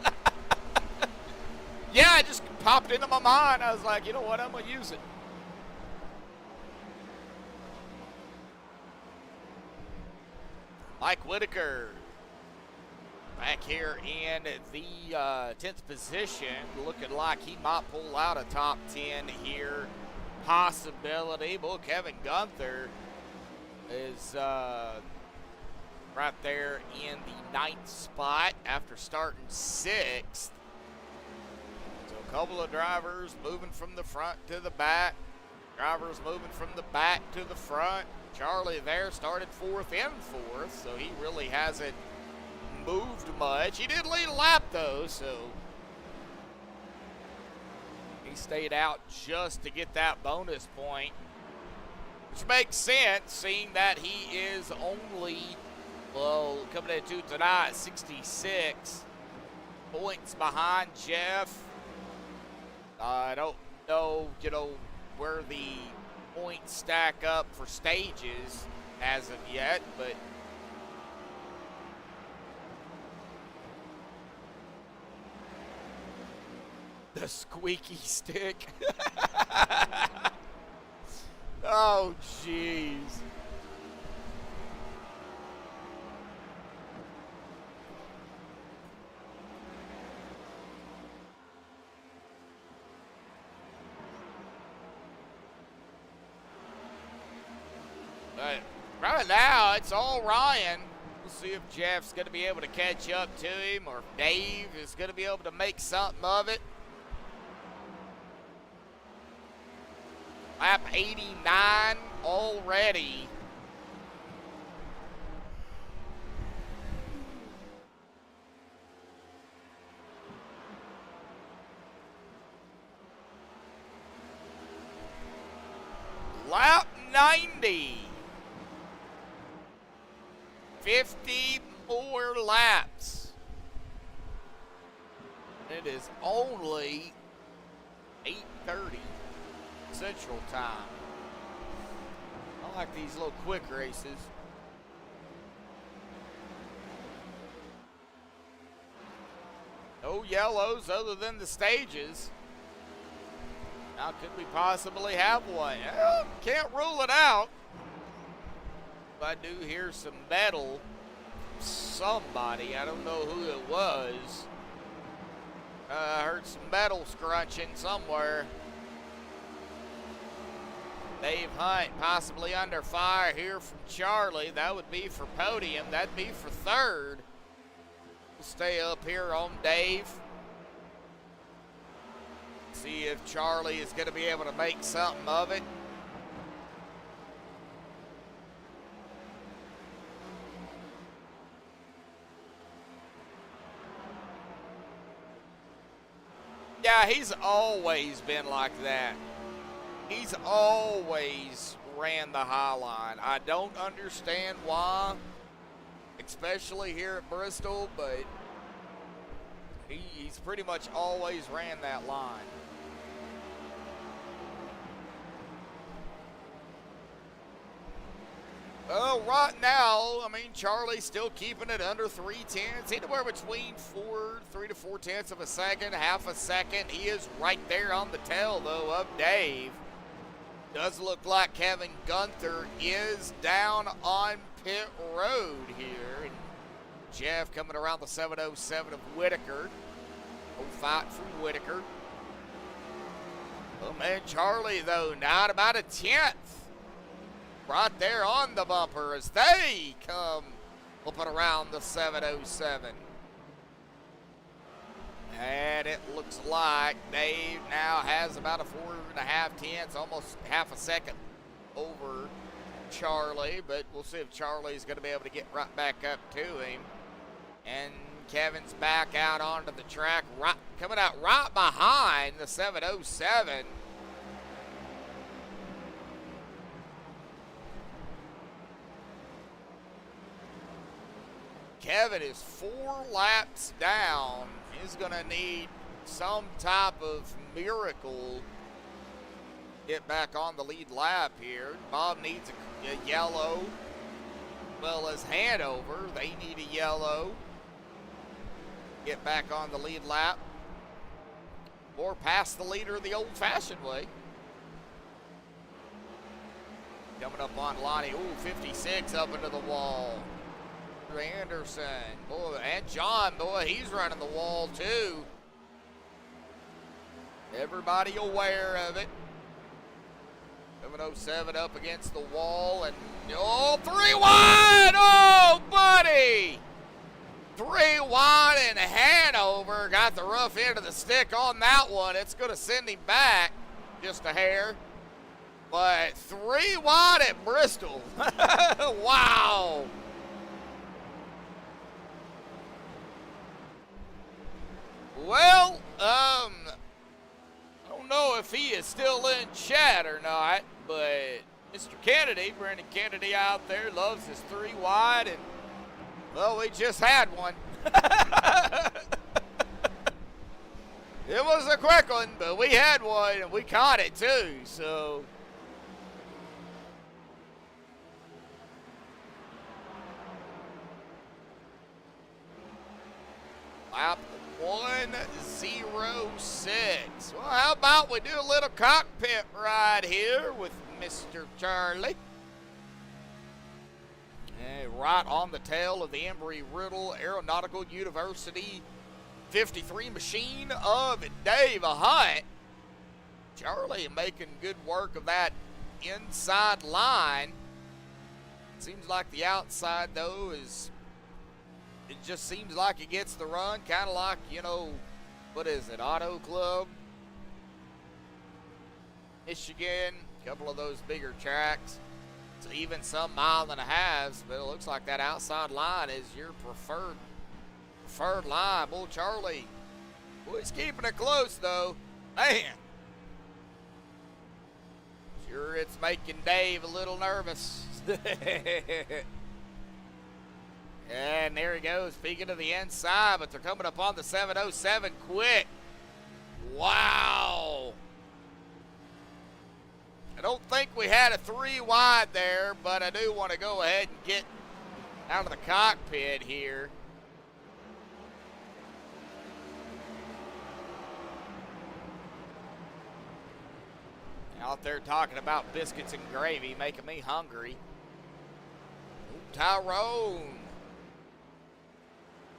Yeah, it just popped into my mind. I was like, you know what, I'm going to use it. Mike Whitaker back here in the 10th position, looking like he might pull out a top 10 here. Possibility. Boy, Kevin Gunther is right there in the 9th spot after starting 6th. So a couple of drivers moving from the front to the back. Drivers moving from the back to the front. Charlie there started 4th and 4th, so he really hasn't moved much. He did lead a lap though, so he stayed out just to get that bonus point, which makes sense seeing that he is only, well, coming into tonight 66 points behind Jeff. I don't know, you know, where the points stack up for stages as of yet, but the squeaky stick. Oh, jeez. But right now, it's all Ryan. We'll see if Jeff's going to be able to catch up to him or if Dave is going to be able to make something of it. Lap 89 already. Lap 90. 50 more laps. It is only 8:30 Central Time. I like these little quick races. No yellows other than the stages. Now, could we possibly have one? Well, can't rule it out. I do hear some metal. Somebody, I don't know who it was. I heard some metal scrunching somewhere. Dave Hunt possibly under fire here from Charlie. That would be for podium. That'd be for third. We'll stay up here on Dave. See if Charlie is going to be able to make something of it. Yeah, he's always been like that. He's always ran the high line. I don't understand why, especially here at Bristol, but he's pretty much always ran that line. Well, right now, I mean, Charlie's still keeping it under 3/10, anywhere between 3 to 4/10 of a second, half a second. He is right there on the tail, though, of Dave. Does look like Kevin Gunther is down on pit road here. And Jeff coming around the 707 of Whitaker. No fight from Whitaker. Oh, man, Charlie, though, not about a 10th. Right there on the bumper as they come whooping around the 707. And it looks like Dave now has about a 4.5/10, almost half a second over Charlie. But we'll see if Charlie's going to be able to get right back up to him. And Kevin's back out onto the track, coming out right behind the 707. Kevin is 4 laps down. He's going to need some type of miracle to get back on the lead lap here. Bob needs a yellow, as well as Hanover. They need a yellow. Get back on the lead lap. Or past the leader the old-fashioned way. Coming up on Lonnie. Ooh, 56 up into the wall. Anderson, boy, and John, boy, he's running the wall too. Everybody aware of it. 707 up against the wall, and oh, 3 wide! Oh, buddy! 3 wide, and Hanover got the rough end of the stick on that one. It's going to send him back just a hair. But 3 wide at Bristol. Wow! Well, I don't know if he is still in chat or not, but Mr. Kennedy, Brandon Kennedy out there, loves his 3 wide, and, well, we just had one. It was a quick one, but we had one, and we caught it too, so. Lap 1:06. Well, how about we do a little cockpit ride here with Mr. Charlie? And right on the tail of the Embry-Riddle Aeronautical University 53 machine of Dave Hunt. Charlie making good work of that inside line. Seems like the outside, though, is... It just seems like it gets the run, kind of like, you know, what is it, Auto Club, Michigan, a couple of those bigger tracks. So even some 1.5 miles, but it looks like that outside line is your preferred line. Bull Charlie, boy, he's keeping it close, though. Man. Sure, it's making Dave a little nervous. And there he goes, peeking to the inside, but they're coming up on the 707 quick. Wow. I don't think we had a 3 wide there, but I do want to go ahead and get out of the cockpit here. Out there talking about biscuits and gravy, making me hungry. Tyrone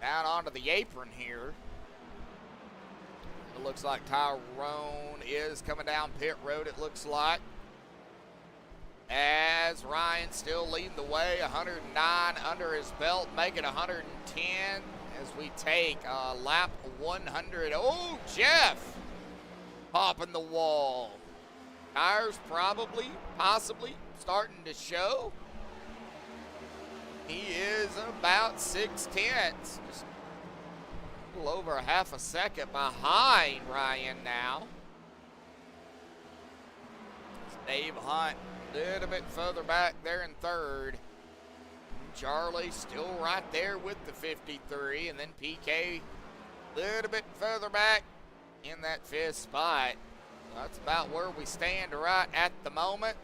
down onto the apron here. It looks like Tyrone is coming down pit road, it looks like. As Ryan still leading the way, 109 under his belt, making 110 as we take lap 100. Oh, Jeff popping the wall. Tires probably, possibly starting to show. He is about 6/10, just a little over a half a second behind Ryan now. Dave Hunt a little bit further back there in third. Charlie still right there with the 53, and then PK a little bit further back in that fifth spot. That's about where we stand right at the moment.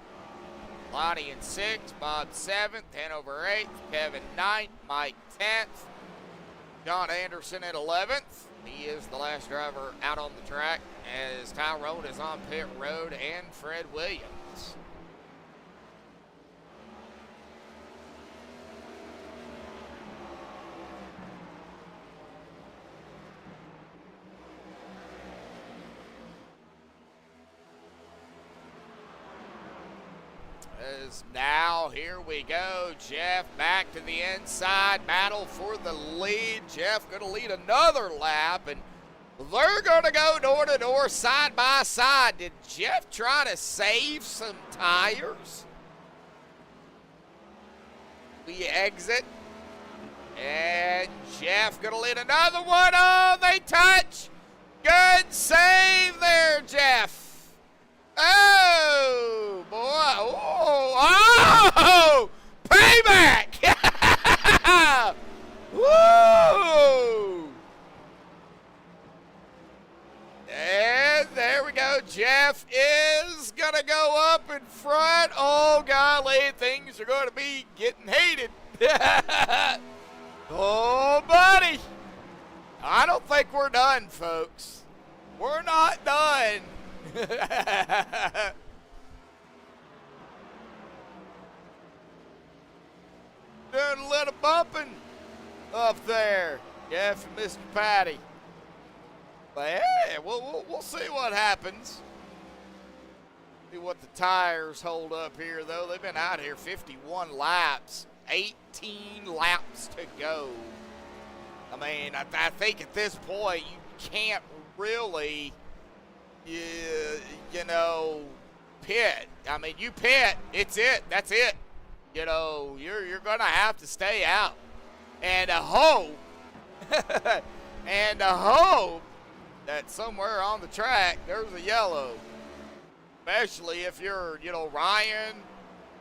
Lonnie in 6th, Bob 7th, Hanover 8th, Kevin 9th, Mike 10th, John Anderson at 11th. He is the last driver out on the track as Tyrone is on pit road, and Fred Williams. As now, here we go. Jeff back to the inside. Battle for the lead. Jeff going to lead another lap, and they're going to go door to door, side by side. Did Jeff try to save some tires? We exit, and Jeff going to lead another one. Oh, they touch. Good save there, Jeff. Oh, boy. Oh, payback. Woo. And there we go. Jeff is going to go up in front. Oh, golly, things are going to be getting heated. Oh, buddy. I don't think we're done, folks. We're not done. Doing a little bumping up there, Jeff and Mr. Patty. But hey, we'll see what happens. See what the tires hold up here, though. They've been out here 51 laps, 18 laps to go. I mean, I think at this point you can't really, you know, pit. I mean, you pit, it's it. That's it. You know, you're gonna have to stay out, and hope, that somewhere on the track there's a yellow. Especially if you're, you know, Ryan,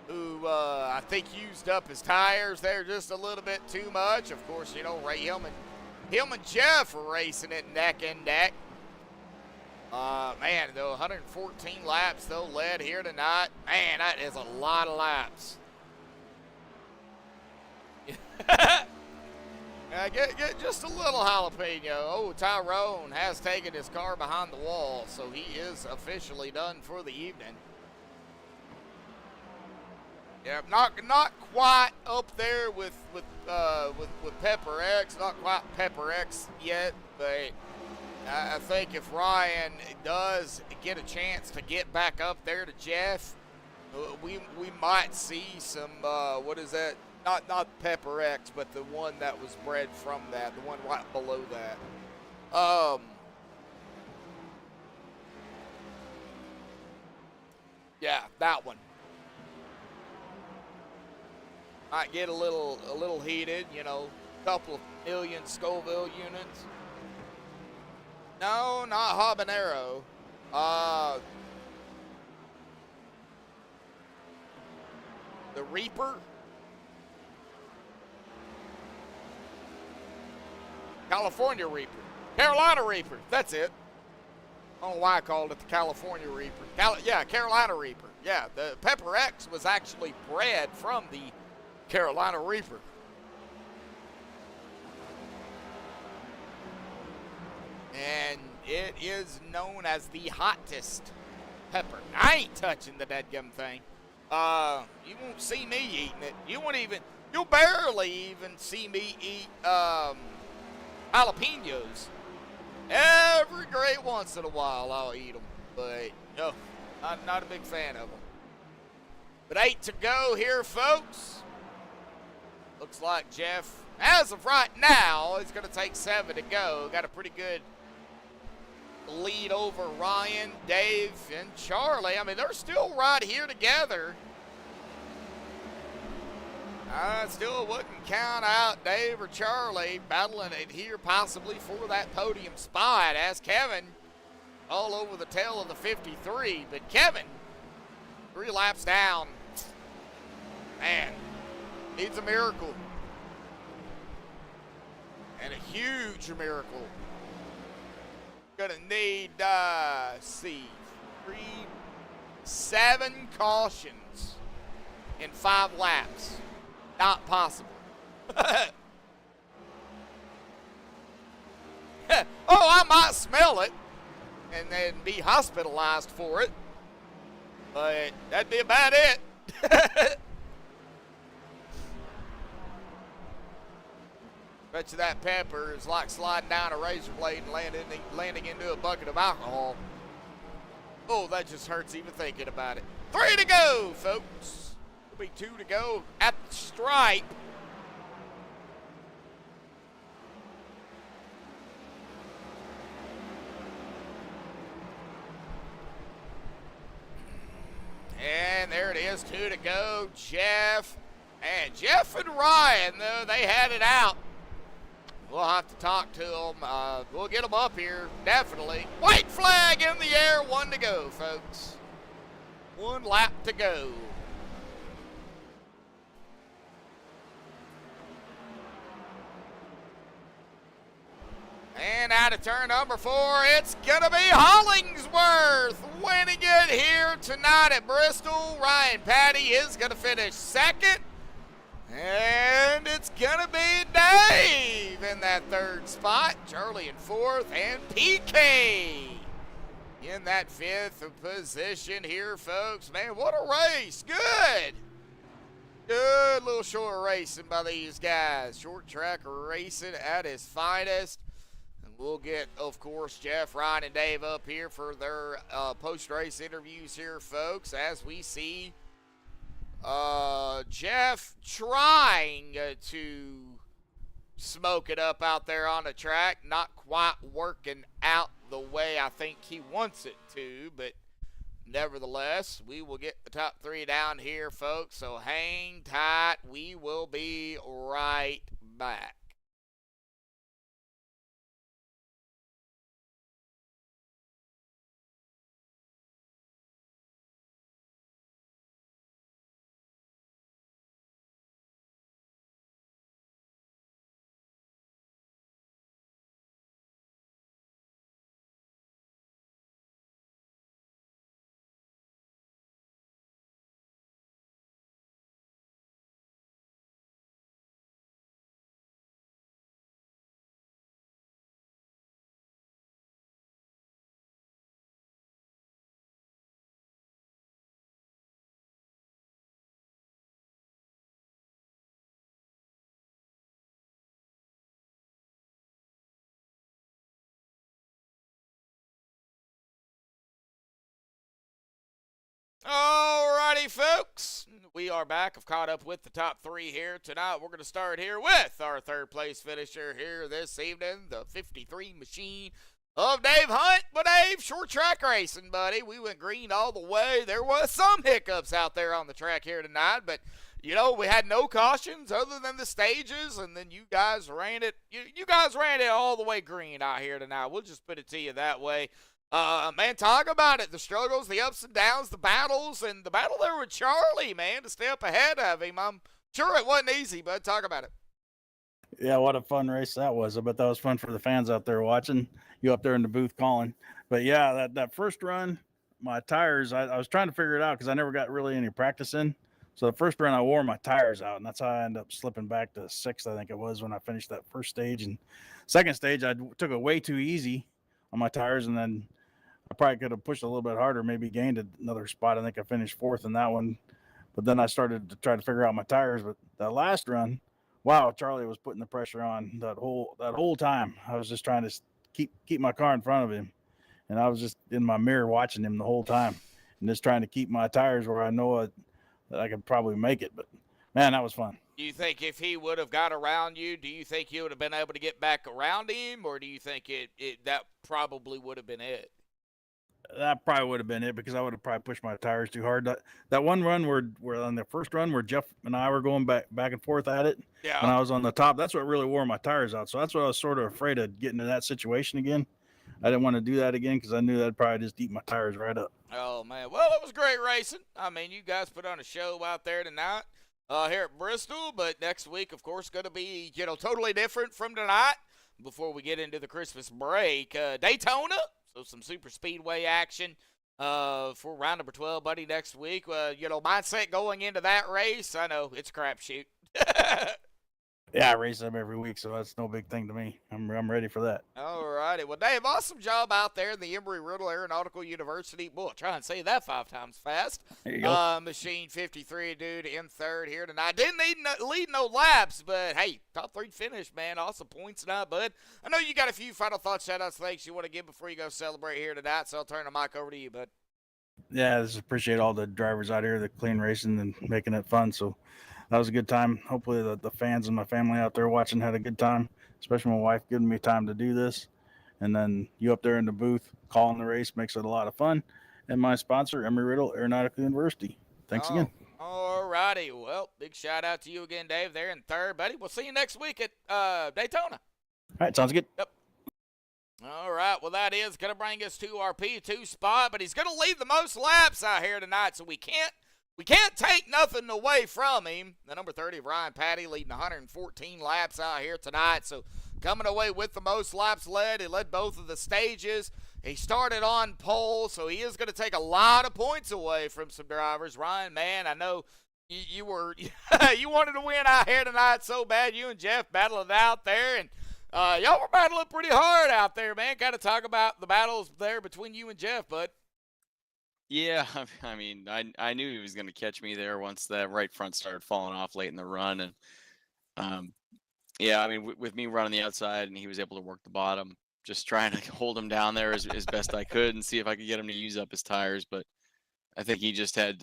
who I think used up his tires there just a little bit too much. Of course, you know, him and Jeff are racing it neck and neck. Man, though, 114 laps, though, led here tonight. Man, that is a lot of laps. Get just a little jalapeno. Oh, Tyrone has taken his car behind the wall, so he is officially done for the evening. Yeah, not quite up there with Pepper X. Not quite Pepper X yet, but I think if Ryan does get a chance to get back up there to Jeff, we might see some what is that? Not Pepper X, but the one that was bred from that, the one right below that. Yeah, that one. Might get a little heated, you know, couple of million Scoville units. No, not habanero. The Reaper. California Reaper. Carolina Reaper. That's it. I don't know why I called it the California Reaper. Carolina Reaper. Yeah, the Pepper X was actually bred from the Carolina Reaper. And it is known as the hottest pepper. I ain't touching the dadgum thing. You won't see me eating it. You'll barely even see me eat jalapenos. Every great once in a while I'll eat them, but no, I'm not a big fan of them. But 8 to go here, folks. Looks like Jeff, as of right now, is going to take 7 to go. Got a pretty good lead over Ryan, Dave, and Charlie. I mean, they're still right here together. I still wouldn't count out Dave or Charlie battling it here possibly for that podium spot, as Kevin all over the tail of the 53. But Kevin, 3 laps down. Man, needs a miracle. And a huge miracle. Gonna need, 7 cautions in 5 laps. Not possible. Oh, I might smell it and then be hospitalized for it, but that'd be about it. Bet you that pepper is like sliding down a razor blade and landing into a bucket of alcohol. Oh, that just hurts even thinking about it. 3 to go, folks. Will be 2 to go at the stripe. And there it is, 2 to go. Jeff and Ryan, though, they had it out. We'll have to talk to them. We'll get them up here, definitely. White flag in the air, 1 to go, folks. 1 lap to go. And out of turn number 4, it's going to be Hollingsworth winning it here tonight at Bristol. Ryan Patty is going to finish 2nd. And it's going to be Dave in that 3rd spot. Charlie in 4th. And PK in that 5th position here, folks. Man, what a race. Good. Good little short racing by these guys. Short track racing at its finest. We'll get, of course, Jeff, Ryan, and Dave up here for their post-race interviews here, folks, as we see Jeff trying to smoke it up out there on the track. Not quite working out the way I think he wants it to, but nevertheless, we will get the top 3 down here, folks, so hang tight. We will be right back. Alrighty, folks. We are back. I've caught up with the top 3 here tonight. We're going to start here with our 3rd place finisher here this evening, the 53 machine of Dave Hunt. But Dave, short track racing, buddy. We went green all the way. There was some hiccups out there on the track here tonight, but you know, we had no cautions other than the stages, and then you guys ran it. You guys ran it all the way green out here tonight. We'll just put it to you that way. Man, talk about it. The struggles, the ups and downs, the battles, and the battle there with Charlie, man, to stay up ahead of him. I'm sure it wasn't easy, but talk about it. Yeah, what a fun race that was. I bet that was fun for the fans out there watching, you up there in the booth calling. But yeah, that first run, my tires, I was trying to figure it out because I never got really any practice in. So the first run, I wore my tires out, and that's how I ended up slipping back to 6th, I think it was, when I finished that first stage. And second stage, I took it way too easy on my tires, and then probably could have pushed a little bit harder, maybe gained another spot. I think I finished 4th in that one. But then I started to try to figure out my tires. But that last run, wow, Charlie was putting the pressure on that whole time. I was just trying to keep my car in front of him, and I was just in my mirror watching him the whole time, and just trying to keep my tires where I know that I could probably make it. But man, that was fun. Do you think if he would have got around you, do you think you would have been able to get back around him, or do you think that probably would have been it? That probably would have been it, because I would have probably pushed my tires too hard. That one run where on the first run where Jeff and I were going back and forth at it, Yeah. when I was on the top, that's what really wore my tires out. So that's what I was sort of afraid of, getting in that situation again. I didn't want to do that again, because I knew that'd probably just eat my tires right up. Oh, man. Well, it was great racing. I mean, you guys put on a show out there tonight here at Bristol, but next week, of course, going to be, totally different from tonight. Before we get into the Christmas break, Daytona, so some super speedway action for round number 12, buddy, next week. Mindset going into that race, I know it's a crapshoot. Yeah, I race them every week, so that's no big thing to me. I'm ready for that. All righty. Well, Dave, awesome job out there in the Embry-Riddle Aeronautical University. Boy, try and say that 5 times fast. There you go. Machine 53, dude, in third here tonight. Didn't lead no laps, but, hey, top 3 finish, man. Awesome points tonight, bud. I know you got a few final thoughts, shout-outs, thanks you want to give before you go celebrate here tonight, so I'll turn the mic over to you, bud. Yeah, I just appreciate all the drivers out here that clean racing and making it fun. So that was a good time. Hopefully the fans and my family out there watching had a good time, especially my wife giving me time to do this. And then you up there in the booth calling the race makes it a lot of fun. And my sponsor, Embry-Riddle Aeronautical University. Thanks again. All righty. Well, big shout out to you again, Dave, there in third, buddy. We'll see you next week at Daytona. All right, sounds good. Yep. All right, well, that is going to bring us to our P2 spot, but he's going to lead the most laps out here tonight, so we can't take nothing away from him. The number 30 of Ryan Patty leading 114 laps out here tonight, so coming away with the most laps led. He led both of the stages. He started on pole, so he is going to take a lot of points away from some drivers. Ryan, man, I know you were you wanted to win out here tonight so bad. You and Jeff battled it out there, and y'all were battling pretty hard out there, man. Got to talk about the battles there between you and Jeff, bud. Yeah, I mean, I knew he was going to catch me there once that right front started falling off late in the run, and yeah, I mean, with me running the outside and he was able to work the bottom, just trying to hold him down there as best I could and see if I could get him to use up his tires. But I think he just had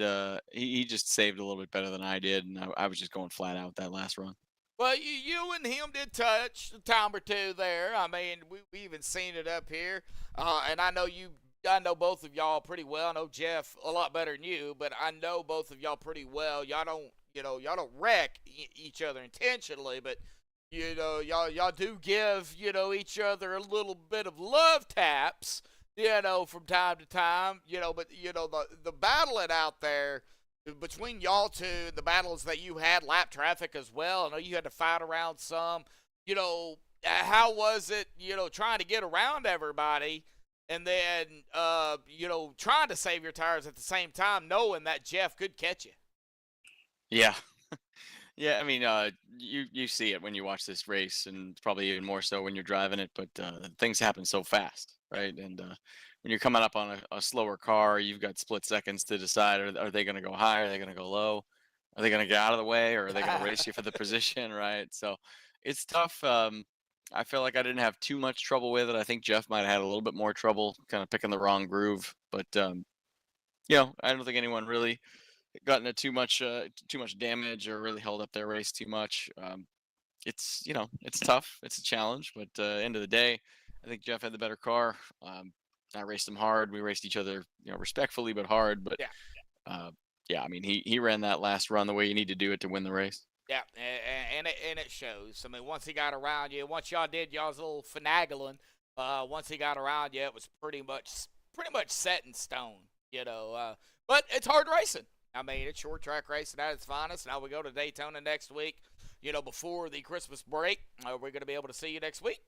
he just saved a little bit better than I did, and I was just going flat out that last run. Well, you and him did touch a time or two there. I mean, we even seen it up here, and I know both of y'all pretty well. I know Jeff a lot better than you, but I know both of y'all pretty well. Y'all don't wreck each other intentionally, but y'all do give each other a little bit of love taps, from time to time. But the battling out there between y'all two, the battles that you had, lap traffic as well. I know you had to fight around some. How was it? Trying to get around everybody. And then, trying to save your tires at the same time, knowing that Jeff could catch you. Yeah. Yeah, I mean, you see it when you watch this race, and probably even more so when you're driving it, but things happen so fast, right? And when you're coming up on a slower car, you've got split seconds to decide, are they going to go high, are they going to go low, are they going to get out of the way, or are they going to race you for the position, right? So it's tough. I feel like I didn't have too much trouble with it. I think Jeff might have had a little bit more trouble kind of picking the wrong groove, but I don't think anyone really got into too much damage or really held up their race too much. It's tough. It's a challenge, but end of the day, I think Jeff had the better car. I raced him hard. We raced each other, respectfully but hard. But I mean, he ran that last run the way you need to do it to win the race. Yeah, and it shows. I mean, once he got around you, once y'all did y'all's little finagling, once he got around you, it was pretty much set in stone, But it's hard racing. I mean, it's short track racing at its finest. Now we go to Daytona next week, before the Christmas break. Are we going to be able to see you next week?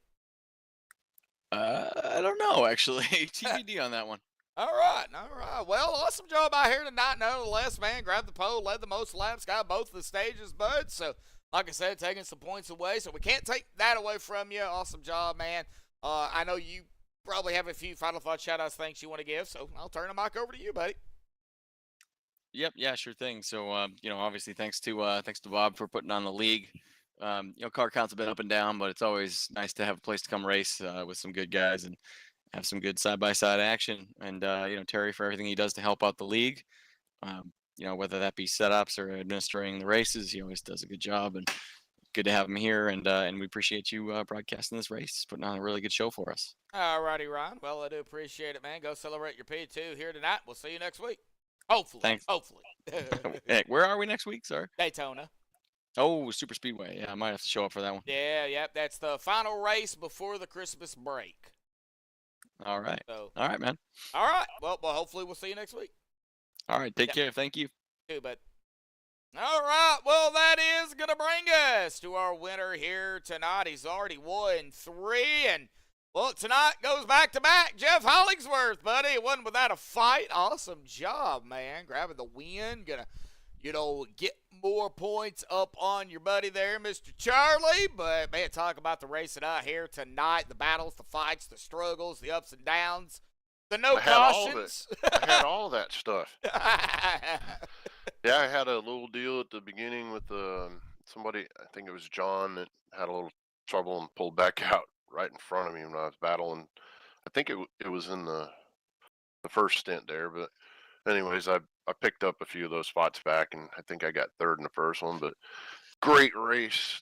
I don't know, actually. TBD on that one. All right. Well, awesome job out here tonight. Nonetheless, man, grabbed the pole, led the most laps, got both of the stages, bud. So, like I said, taking some points away. So we can't take that away from you. Awesome job, man. I know you probably have a few final thought shout-outs, thanks you want to give, so I'll turn the mic over to you, buddy. Yep, yeah, sure thing. So, obviously, thanks to Bob for putting on the league. Car counts have been up and down, but it's always nice to have a place to come race with some good guys and have some good side-by-side action. And Terry for everything he does to help out the league. Whether that be setups or administering the races, he always does a good job. And good to have him here. And we appreciate you broadcasting this race, putting on a really good show for us. All righty, Ron. Well, I do appreciate it, man. Go celebrate your P2 here tonight. We'll see you next week. Hopefully. Thanks. Hopefully. Hey, where are we next week? Sorry. Daytona. Oh, Super Speedway. Yeah, I might have to show up for that one. Yeah, yep. That's the final race before the Christmas break. All right. So, all right, man. All right. Well, hopefully we'll see you next week. All right. Take care. Thank you. Too, but all right. Well, that is going to bring us to our winner here tonight. He's already won 3, and well, tonight goes back-to-back. Jeff Hollingsworth, buddy. It wasn't without a fight. Awesome job, man. Grabbing the win. Gonna, get more points up on your buddy there, Mr. Charlie. But, man, talk about the race tonight here tonight. The battles, the fights, the struggles, the ups and downs, the no cautions. I had all of that stuff. Yeah, I had a little deal at the beginning with somebody, I think it was John, that had a little trouble and pulled back out right in front of me when I was battling. I think it was in the first stint there, but anyways, I picked up a few of those spots back, and I think I got third in the first one. But great race,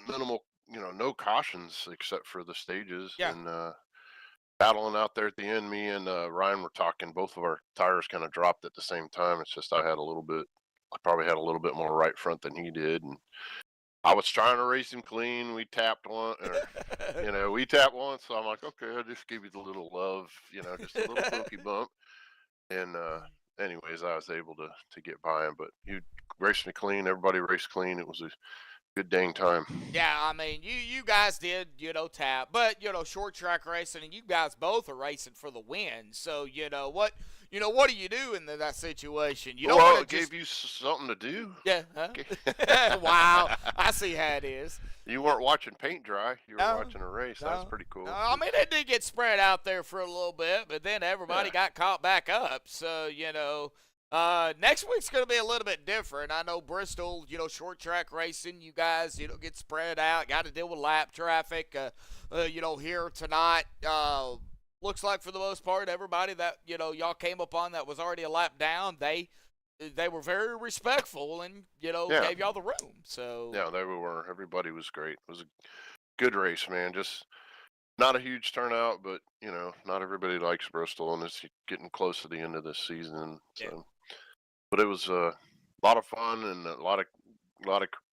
minimal, no cautions except for the stages, and battling out there at the end. Me and Ryan were talking. Both of our tires kind of dropped at the same time. It's just I probably had a little bit more right front than he did, and I was trying to race him clean. We tapped one, we tapped once. So I'm like, okay, I'll just give you the little love, just a little pokey bump. And anyways, I was able to get by him. But he raced me clean. Everybody raced clean. It was a good dang time. Yeah, I mean, you guys did, tap. But, short track racing, and you guys both are racing for the win. So, what do you do in that situation? You don't Well, want it gave you something to do. Yeah. Huh? Wow. I see how it is. You weren't watching paint dry. You were No, watching a race. no, That's pretty cool. No, I mean, it did get spread out there for a little bit, but then everybody got caught back up. So, next week's going to be a little bit different. I know Bristol, short track racing, you guys, get spread out, got to deal with lap traffic. Here tonight, looks like for the most part, everybody that, y'all came upon that was already a lap down, they were very respectful and, gave y'all the room. So yeah, they were. Everybody was great. It was a good race, man. Just not a huge turnout, but, not everybody likes Bristol, and it's getting close to the end of this season. So, but it was a lot of fun and a lot of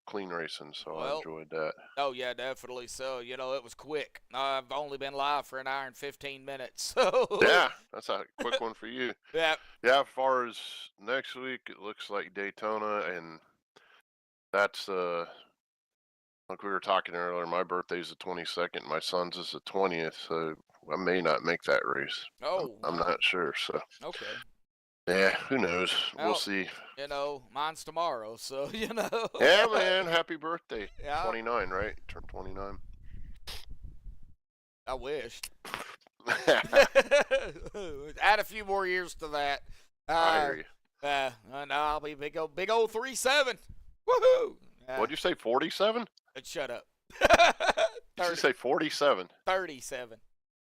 clean racing, so I enjoyed that. Oh, yeah, definitely. So, it was quick. I've only been live for an hour and 15 minutes. So Yeah, that's a quick one for you. Yeah. Yeah, as far as next week, it looks like Daytona, and that's like we were talking earlier, my birthday's the 22nd, my son's is the 20th, so I may not make that race. Oh, I'm not sure, so okay. yeah, who knows? Well, we'll see. Mine's tomorrow, so Yeah, man, happy birthday. Yeah. 29, right? Turned 29. I wished. Add a few more years to that. I hear you. And I'll be big old 37. Woohoo! What'd you say, 47? Shut up. Did you say 47? 37.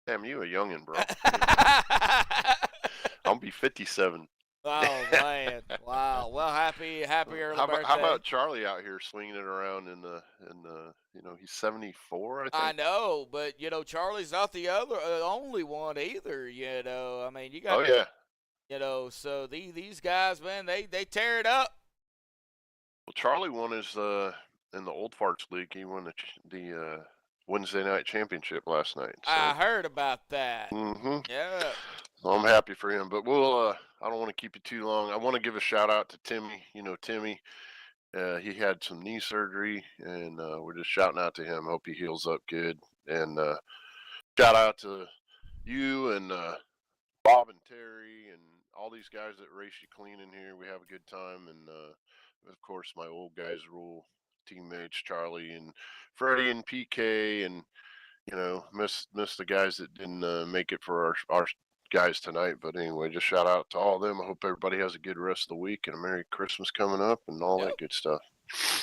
Damn, you a youngin', bro. I'll be 57. Oh man! Wow. Well, happy early birthday. How about Charlie out here swinging it around in the he's 74, I think. I know, but Charlie's not the only one either. I mean, you got. Oh yeah. So these guys, man, they tear it up. Well, Charlie won his in the Old Farts League. He won the Wednesday night championship last night. So. I heard about that. Mm-hmm. Yeah. I'm happy for him, but we'll. I don't want to keep you too long. I want to give a shout out to Timmy. Timmy. He had some knee surgery, and we're just shouting out to him. Hope he heals up good. And shout out to you and Bob and Terry and all these guys that race you clean in here. We have a good time, and of course my old guys rule teammates Charlie and Freddie and PK and miss the guys that didn't make it for our guys tonight. But anyway, just shout out to all of them. I hope everybody has a good rest of the week and a Merry Christmas coming up and all that good stuff.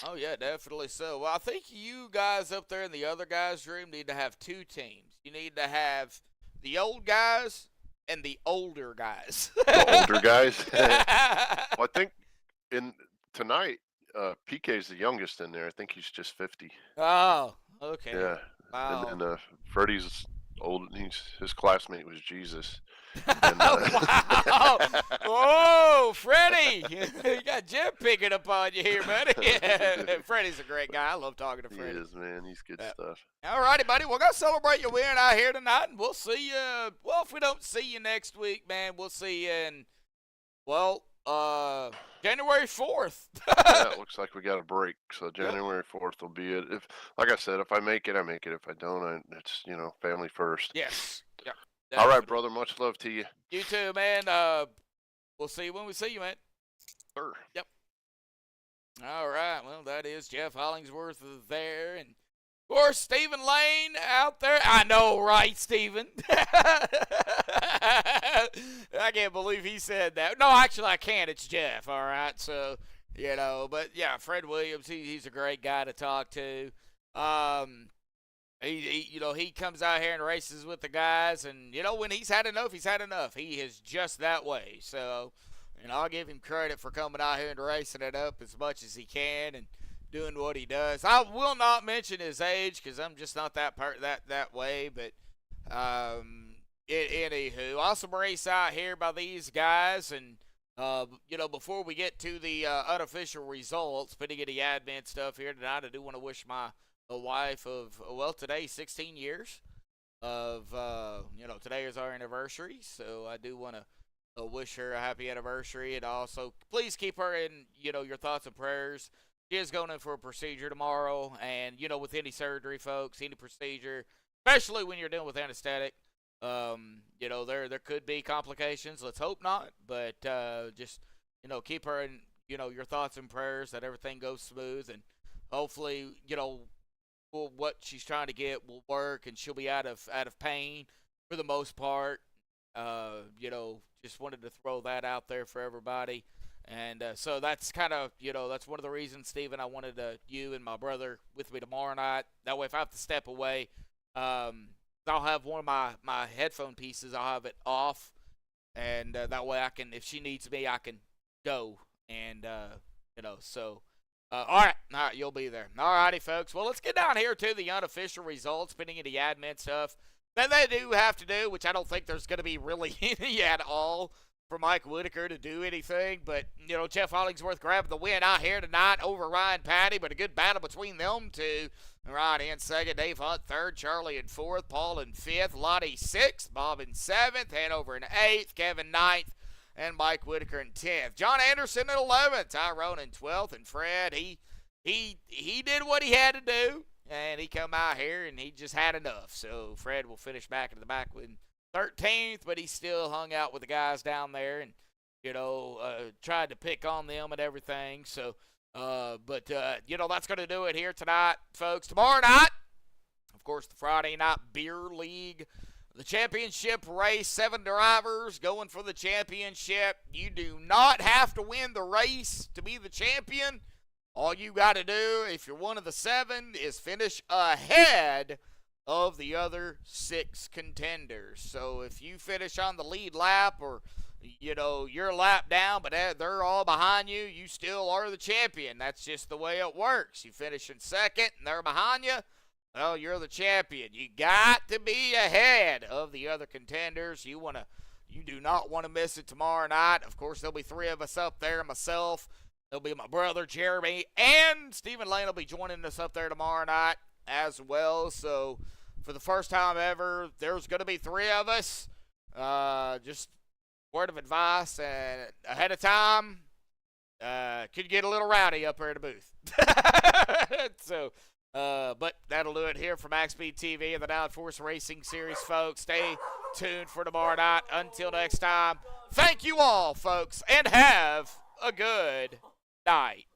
Oh, yeah, definitely so. Well, I think you guys up there in the other guys' room need to have 2 teams. You need to have the old guys and the older guys. The older guys? Well, I think tonight, PK's the youngest in there. I think he's just 50. Oh, okay. Yeah. Wow. And then Freddie's old. His classmate was Jesus. And, wow. Whoa, Freddie. You got Jim picking up on you here, buddy. Freddie's a great guy. I love talking to Freddie. He is, man. He's good stuff. All righty, buddy. We're going to celebrate your win out here tonight, and we'll see you. Well, if we don't see you next week, man, we'll see you in, January 4th. Yeah, it looks like we got a break. So January 4th will be it. Like I said, if I make it, I make it. If I don't, it's, family first. Yes. Yeah. All right, brother. Much love to you. You too, man. We'll see you when we see you, man. Sure. Yep. All right. Well, that is Jeff Hollingsworth there. And, of course, Stephen Lane out there. I know, right, Stephen? I can't believe he said that. No, actually, I can't. It's Jeff, all right? So, but, yeah, Fred Williams, he's a great guy to talk to. He comes out here and races with the guys, and, when he's had enough, he's had enough. He is just that way. So, I'll give him credit for coming out here and racing it up as much as he can and doing what he does. I will not mention his age because I'm just not that way, but anywho, awesome race out here by these guys, and before we get to the unofficial results, putting in the admin stuff here tonight, I do want to wish my wife of, today 16 years of, today is our anniversary, so I do want to wish her a happy anniversary, and also please keep her in, your thoughts and prayers. She is going in for a procedure tomorrow, and, with any surgery, folks, any procedure, especially when you're dealing with anesthetic, there could be complications. Let's hope not, but just, keep her in, your thoughts and prayers that everything goes smooth, and hopefully, what she's trying to get will work, and she'll be out of pain for the most part. Just wanted to throw that out there for everybody. And so that's kind of, that's one of the reasons, Stephen, I wanted you and my brother with me tomorrow night. That way, if I have to step away, I'll have one of my headphone pieces, I'll have it off. And that way I can, if she needs me, I can go. And, so, all right, you'll be there. All righty, folks. Well, let's get down here to the unofficial results, putting in the admin stuff that they do have to do, which I don't think there's going to be really any at all for Mike Whitaker to do anything. But, Jeff Hollingsworth grabbing the win out here tonight over Ryan Patty, but a good battle between them two. Right in second, Dave Hunt third, Charlie in fourth, Paul in fifth, Lottie sixth, Bob in seventh, Hanover in eighth, Kevin ninth, and Mike Whitaker in 10th. John Anderson in 11th, Tyrone in 12th, and Fred, he did what he had to do, and he come out here, and he just had enough. So Fred will finish back in the back with 13th, but he still hung out with the guys down there and, tried to pick on them and everything. So, that's going to do it here tonight, folks. Tomorrow night, of course, the Friday Night Beer League, the championship race, 7 drivers going for the championship. You do not have to win the race to be the champion. All you got to do, if you're one of the 7, is finish ahead of the other 6 contenders. So if you finish on the lead lap, or you're a lap down, but they're all behind you, you still are the champion. That's just the way it works. You finish in second and they're behind you, well, you're the champion. You got to be ahead of the other contenders. You do not want to miss it tomorrow night. Of course, there'll be 3 of us up there, myself. There'll be my brother, Jeremy, and Stephen Lane will be joining us up there tomorrow night as well. So for the first time ever, there's going to be 3 of us. Just word of advice, and ahead of time, could get a little rowdy up here in the booth. So, but that'll do it here for MaxspeedTV and the Downforce Racing Series, folks. Stay tuned for tomorrow night. Until next time, thank you all, folks, and have a good night.